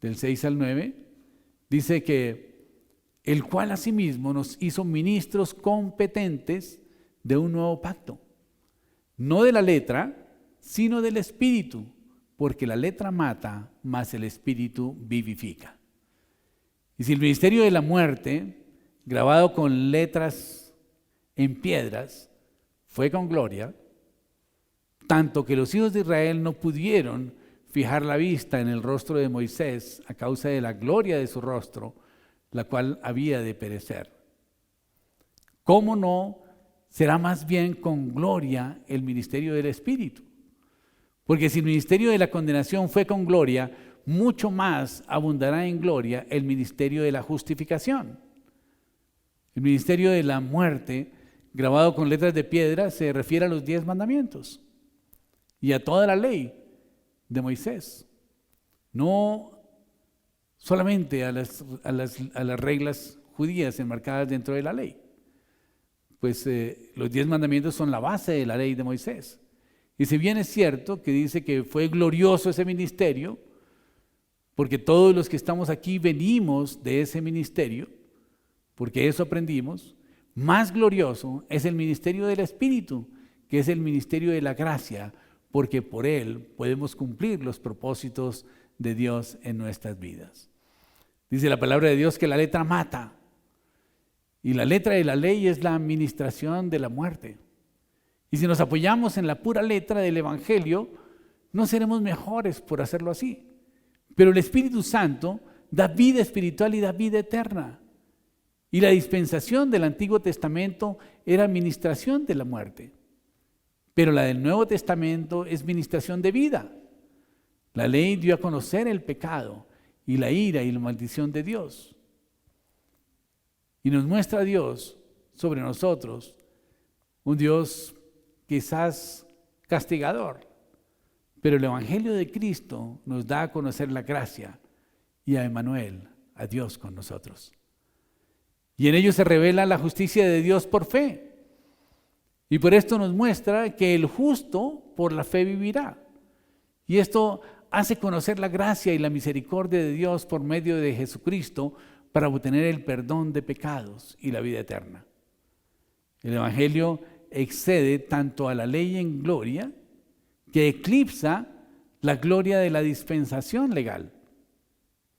del 6 al 9, dice que el cual asimismo nos hizo ministros competentes de un nuevo pacto, no de la letra, sino del Espíritu, porque la letra mata, mas el Espíritu vivifica. Y si el ministerio de la muerte, grabado con letras en piedras, fue con gloria, tanto que los hijos de Israel no pudieron fijar la vista en el rostro de Moisés a causa de la gloria de su rostro, la cual había de perecer. ¿Cómo no será más bien con gloria el ministerio del Espíritu? Porque si el ministerio de la condenación fue con gloria, mucho más abundará en gloria el ministerio de la justificación. El ministerio de la muerte, grabado con letras de piedra, se refiere a los 10 mandamientos y a toda la ley de Moisés, no solamente a las reglas judías enmarcadas dentro de la ley. Pues los 10 mandamientos son la base de la ley de Moisés. Y si bien es cierto que dice que fue glorioso ese ministerio, porque todos los que estamos aquí venimos de ese ministerio, porque eso aprendimos, más glorioso es el ministerio del Espíritu, que es el ministerio de la gracia, porque por él podemos cumplir los propósitos de Dios en nuestras vidas. Dice la palabra de Dios que la letra mata, y la letra de la ley es la administración de la muerte. Y si nos apoyamos en la pura letra del Evangelio, no seremos mejores por hacerlo así. Pero el Espíritu Santo da vida espiritual y da vida eterna. Y la dispensación del Antiguo Testamento era administración de la muerte. Pero la del Nuevo Testamento es ministración de vida. La ley dio a conocer el pecado y la ira y la maldición de Dios. Y nos muestra a Dios sobre nosotros, un Dios quizás castigador, pero el Evangelio de Cristo nos da a conocer la gracia y a Emmanuel, a Dios con nosotros. Y en ello se revela la justicia de Dios por fe. Y por esto nos muestra que el justo por la fe vivirá. Y esto hace conocer la gracia y la misericordia de Dios por medio de Jesucristo para obtener el perdón de pecados y la vida eterna. El Evangelio excede tanto a la ley en gloria que eclipsa la gloria de la dispensación legal.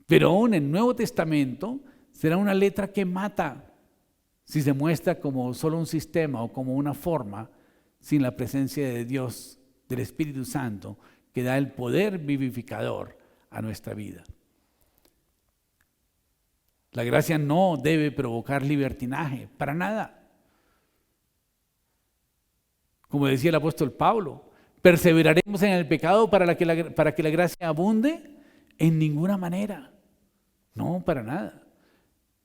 Pero aún en el Nuevo Testamento será una letra que mata si se muestra como solo un sistema o como una forma sin la presencia de Dios, del Espíritu Santo, que da el poder vivificador a nuestra vida. La gracia no debe provocar libertinaje, para nada. Como decía el apóstol Pablo, ¿perseveraremos en el pecado para que la gracia abunde? En ninguna manera. No, para nada.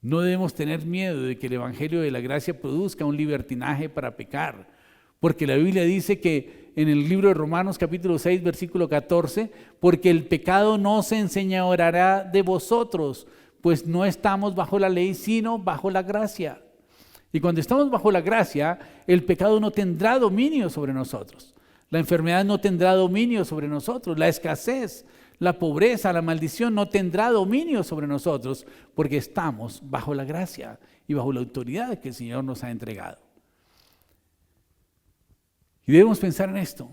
No debemos tener miedo de que el Evangelio de la gracia produzca un libertinaje para pecar, porque la Biblia dice que en el libro de Romanos capítulo 6 versículo 14, porque el pecado no se enseñoreará de vosotros, pues no estamos bajo la ley sino bajo la gracia. Y cuando estamos bajo la gracia, el pecado no tendrá dominio sobre nosotros, la enfermedad no tendrá dominio sobre nosotros, la escasez, la pobreza, la maldición no tendrá dominio sobre nosotros porque estamos bajo la gracia y bajo la autoridad que el Señor nos ha entregado. Y debemos pensar en esto,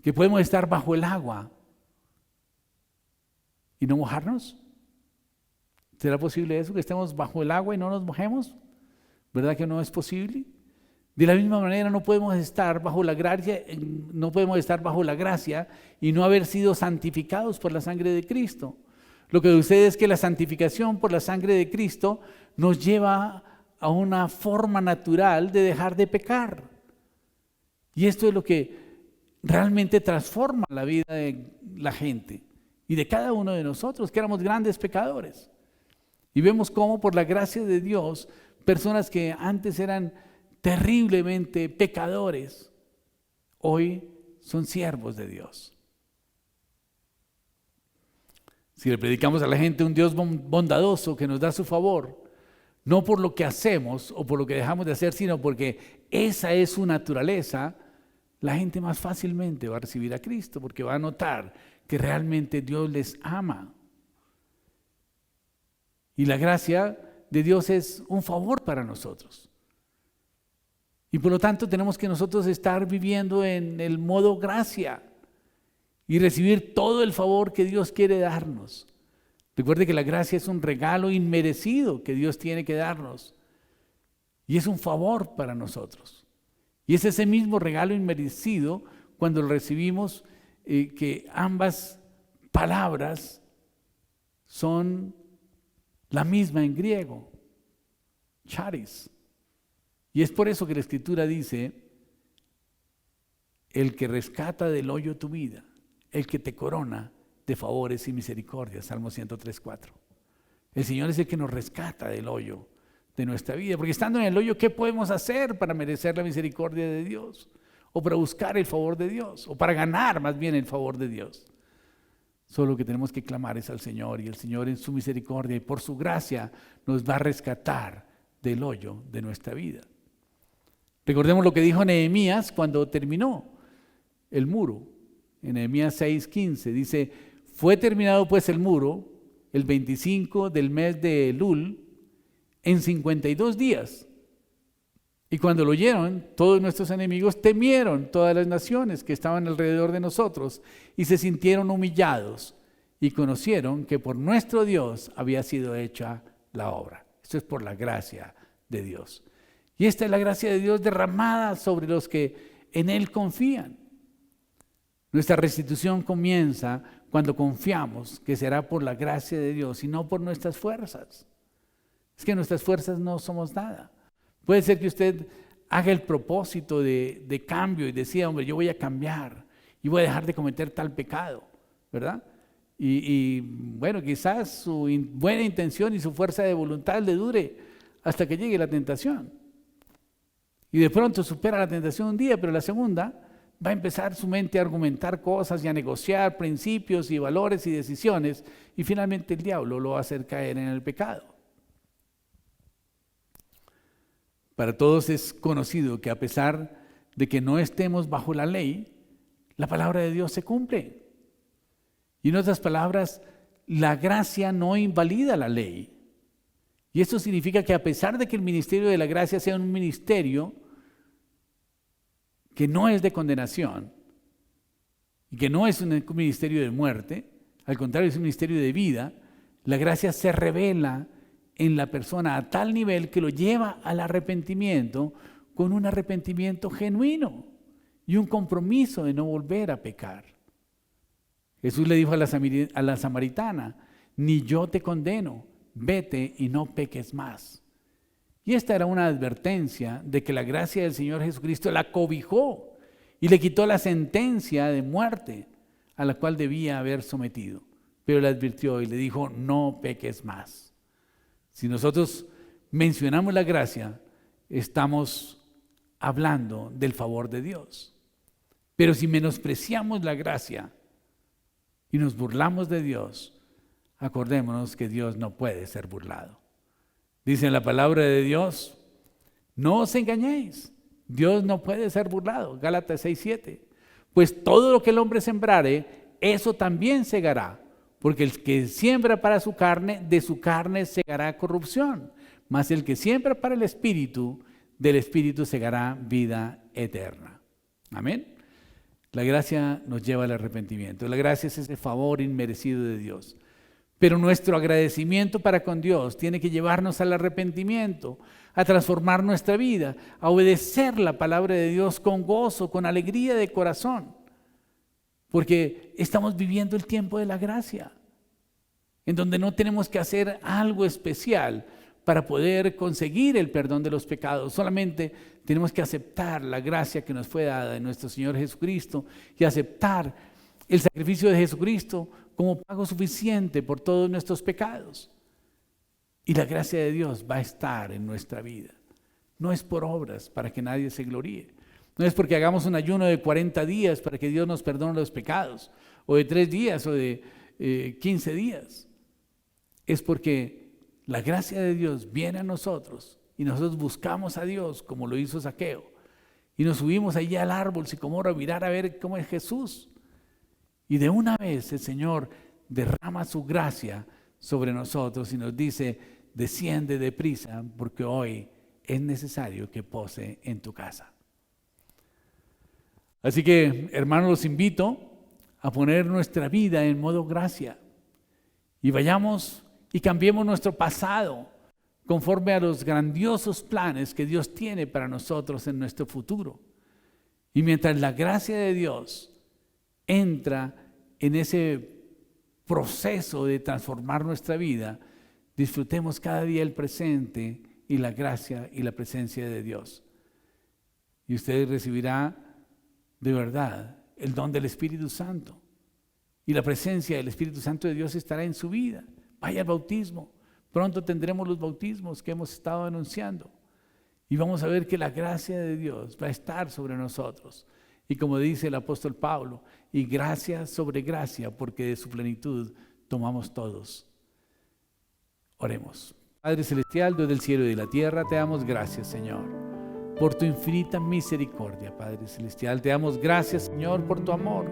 que podemos estar bajo el agua y no mojarnos. ¿Será posible eso, que estemos bajo el agua y no nos mojemos? ¿Verdad que no es posible? De la misma manera no podemos estar bajo la gracia, y no haber sido santificados por la sangre de Cristo. Lo que sucede es que la santificación por la sangre de Cristo nos lleva a una forma natural de dejar de pecar. Y esto es lo que realmente transforma la vida de la gente y de cada uno de nosotros, que éramos grandes pecadores. Y vemos cómo por la gracia de Dios, personas que antes eran terriblemente pecadores, hoy son siervos de Dios. Si le predicamos a la gente un Dios bondadoso que nos da su favor, no por lo que hacemos o por lo que dejamos de hacer, sino porque esa es su naturaleza, la gente más fácilmente va a recibir a Cristo, porque va a notar que realmente Dios les ama. Y la gracia de Dios es un favor para nosotros. Y por lo tanto tenemos que nosotros estar viviendo en el modo gracia y recibir todo el favor que Dios quiere darnos. Recuerde que la gracia es un regalo inmerecido que Dios tiene que darnos. Y es un favor para nosotros. Y es ese mismo regalo inmerecido cuando lo recibimos, que ambas palabras son la misma en griego, charis. Y es por eso que la Escritura dice, el que rescata del hoyo tu vida, el que te corona de favores y misericordias, Salmo 103:4. El Señor es el que nos rescata del hoyo de nuestra vida, porque estando en el hoyo, ¿qué podemos hacer para merecer la misericordia de Dios? O para buscar el favor de Dios, o para ganar más bien el favor de Dios. Solo lo que tenemos que clamar es al Señor, y el Señor en su misericordia y por su gracia nos va a rescatar del hoyo de nuestra vida. Recordemos lo que dijo Nehemías cuando terminó el muro. En Nehemías 6:15 dice, fue terminado pues el muro el 25 del mes de Elul en 52 días. Y cuando lo oyeron, todos nuestros enemigos temieron, todas las naciones que estaban alrededor de nosotros, y se sintieron humillados y conocieron que por nuestro Dios había sido hecha la obra. Esto es por la gracia de Dios. Y esta es la gracia de Dios derramada sobre los que en Él confían. Nuestra restitución comienza cuando confiamos que será por la gracia de Dios y no por nuestras fuerzas. Es que nuestras fuerzas no somos nada. Puede ser que usted haga el propósito de cambio y decida, hombre, yo voy a cambiar y voy a dejar de cometer tal pecado, ¿verdad? Y bueno, quizás su buena intención y su fuerza de voluntad le dure hasta que llegue la tentación. Y de pronto supera la tentación un día, pero la segunda va a empezar su mente a argumentar cosas y a negociar principios y valores y decisiones, y finalmente el diablo lo va a hacer caer en el pecado. Para todos es conocido que a pesar de que no estemos bajo la ley, la palabra de Dios se cumple. Y en otras palabras, la gracia no invalida la ley. Y esto significa que a pesar de que el ministerio de la gracia sea un ministerio que no es de condenación y que no es un ministerio de muerte, al contrario es un ministerio de vida, la gracia se revela en la persona a tal nivel que lo lleva al arrepentimiento, con un arrepentimiento genuino y un compromiso de no volver a pecar. Jesús le dijo a la samaritana, ni yo te condeno, vete y no peques más. Y esta era una advertencia de que la gracia del Señor Jesucristo la cobijó y le quitó la sentencia de muerte a la cual debía haber sometido. Pero le advirtió y le dijo, no peques más. Si nosotros mencionamos la gracia, estamos hablando del favor de Dios. Pero si menospreciamos la gracia y nos burlamos de Dios, acordémonos que Dios no puede ser burlado. Dice en la palabra de Dios, no os engañéis, Dios no puede ser burlado. Gálatas 6:7. Pues todo lo que el hombre sembrare, eso también segará. Porque el que siembra para su carne, de su carne segará corrupción. Mas el que siembra para el Espíritu, del Espíritu segará vida eterna. Amén. La gracia nos lleva al arrepentimiento. La gracia es ese favor inmerecido de Dios. Pero nuestro agradecimiento para con Dios tiene que llevarnos al arrepentimiento, a transformar nuestra vida, a obedecer la palabra de Dios con gozo, con alegría de corazón. Porque estamos viviendo el tiempo de la gracia, en donde no tenemos que hacer algo especial para poder conseguir el perdón de los pecados. Solamente tenemos que aceptar la gracia que nos fue dada de nuestro Señor Jesucristo y aceptar el sacrificio de Jesucristo como pago suficiente por todos nuestros pecados. Y la gracia de Dios va a estar en nuestra vida. No es por obras para que nadie se gloríe. No es porque hagamos un ayuno de 40 días para que Dios nos perdone los pecados, o de 3 días, o de 15 días. Es porque la gracia de Dios viene a nosotros y nosotros buscamos a Dios como lo hizo Zaqueo. Y nos subimos allí al árbol sicomoro a mirar a ver cómo es Jesús. Y de una vez el Señor derrama su gracia sobre nosotros y nos dice: desciende deprisa porque hoy es necesario que pose en tu casa. Así que, hermanos, los invito a poner nuestra vida en modo gracia y vayamos y cambiemos nuestro pasado conforme a los grandiosos planes que Dios tiene para nosotros en nuestro futuro. Y mientras la gracia de Dios entra en ese proceso de transformar nuestra vida, disfrutemos cada día el presente y la gracia y la presencia de Dios. Y usted recibirá de verdad el don del Espíritu Santo. Y la presencia del Espíritu Santo de Dios estará en su vida. Vaya al bautismo. Pronto tendremos los bautismos que hemos estado anunciando. Y vamos a ver que la gracia de Dios va a estar sobre nosotros. Y como dice el apóstol Pablo, y gracia sobre gracia, porque de su plenitud tomamos todos. Oremos. Padre Celestial, Dios del cielo y de la tierra, te damos gracias, Señor, por tu infinita misericordia, Padre Celestial. Te damos gracias, Señor, por tu amor.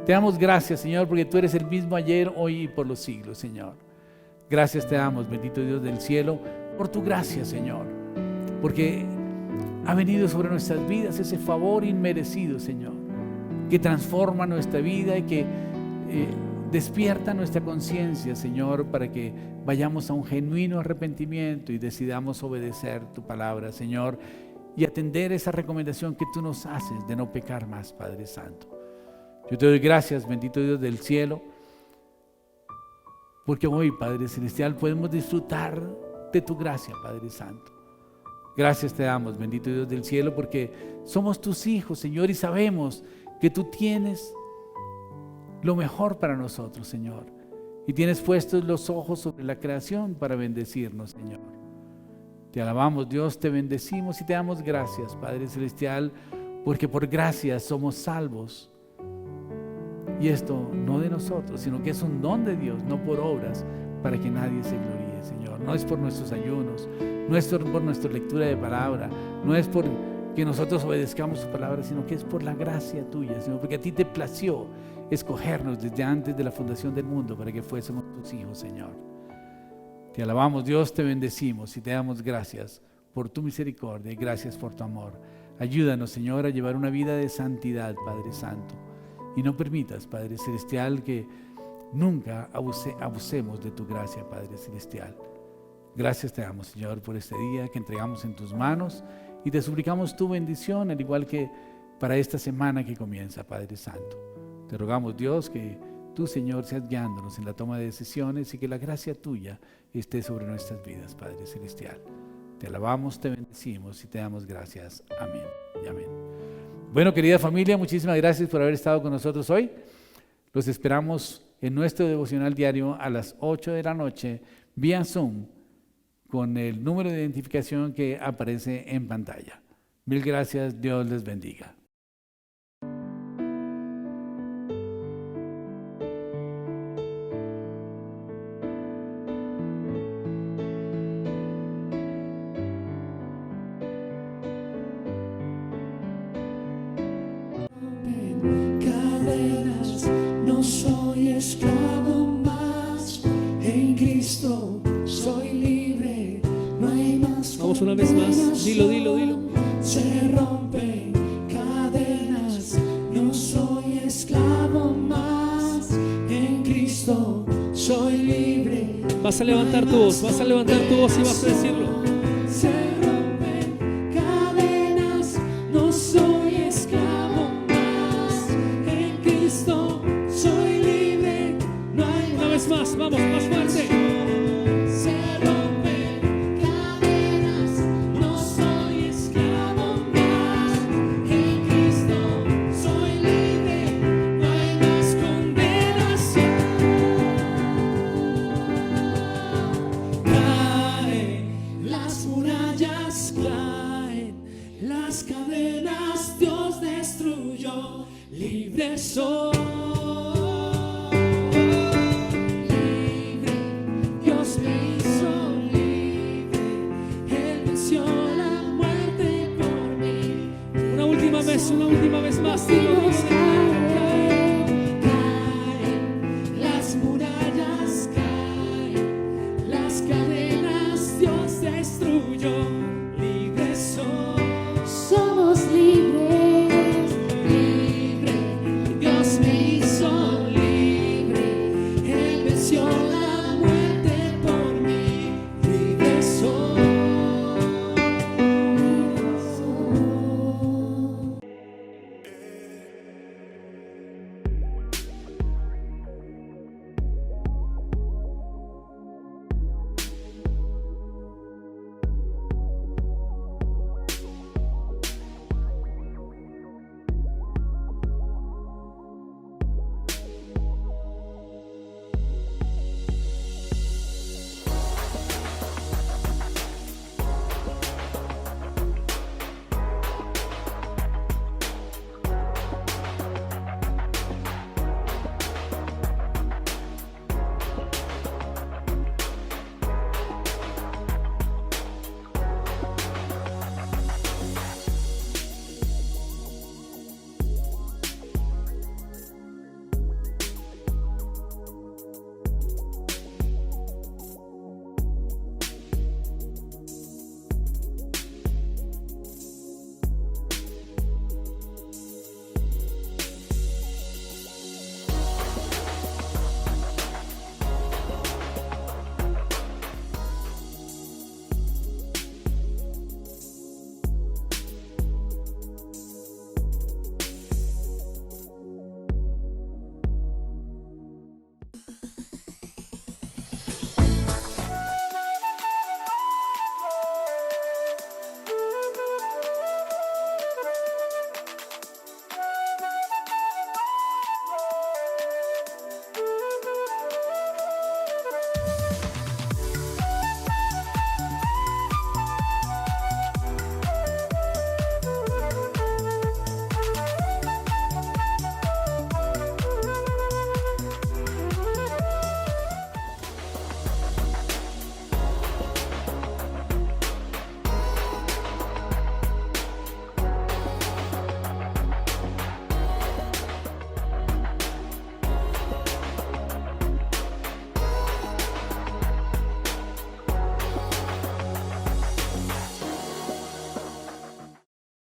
Te damos gracias, Señor, porque tú eres el mismo ayer, hoy y por los siglos, Señor. Gracias te damos, bendito Dios del cielo, por tu gracia, Señor, porque ha venido sobre nuestras vidas ese favor inmerecido, Señor, que transforma nuestra vida y que despierta nuestra conciencia, Señor, para que vayamos a un genuino arrepentimiento y decidamos obedecer tu palabra, Señor, y atender esa recomendación que tú nos haces de no pecar más, Padre Santo. Yo te doy gracias, bendito Dios del cielo, porque hoy, Padre Celestial, podemos disfrutar de tu gracia, Padre Santo. Gracias te damos, bendito Dios del cielo, porque somos tus hijos, Señor, y sabemos que tú tienes lo mejor para nosotros, Señor, y tienes puestos los ojos sobre la creación para bendecirnos, Señor. Te alabamos, Dios, te bendecimos y te damos gracias, Padre Celestial, porque por gracia somos salvos. Y esto no de nosotros, sino que es un don de Dios, no por obras, para que nadie se gloríe, Señor. No es por nuestros ayunos, no es por nuestra lectura de palabra, no es por que nosotros obedezcamos su palabra, sino que es por la gracia tuya, Señor, porque a ti te plació escogernos desde antes de la fundación del mundo para que fuésemos tus hijos, Señor. Te alabamos, Dios, te bendecimos y te damos gracias por tu misericordia y gracias por tu amor. Ayúdanos, Señor, a llevar una vida de santidad, Padre Santo, y no permitas, Padre Celestial, que nunca abusemos de tu gracia, Padre Celestial. Gracias te damos, Señor, por este día que entregamos en tus manos y te suplicamos tu bendición, al igual que para esta semana que comienza, Padre Santo. Te rogamos, Dios, que tú, Señor, seas guiándonos en la toma de decisiones y que la gracia tuya esté sobre nuestras vidas, Padre Celestial. Te alabamos, te bendecimos y te damos gracias. Amén y amén. Bueno, querida familia, muchísimas gracias por haber estado con nosotros hoy. Los esperamos en nuestro devocional diario a las 8 de la noche vía Zoom con el número de identificación que aparece en pantalla. Mil gracias, Dios les bendiga. Cadenas, no soy esclavo más, en Cristo soy libre, no hay más. Vamos una vez más, dilo. Se rompen cadenas, soy libre. Vas a levantar tu voz, vas a levantar tu voz y vas a decirlo. Se rompen cadenas, no soy esclavo más. En Cristo soy libre, no hay Una vez más, vamos, más fuerte. Se rompen cadenas, no soy esclavo más. En Cristo soy libre, no hay más condenación. Caen las murallas, caen las cadenas, Dios destruyó, libre soy. Dios me hizo libre, Él venció la muerte por mí. Una última vez más, dilo, dilo.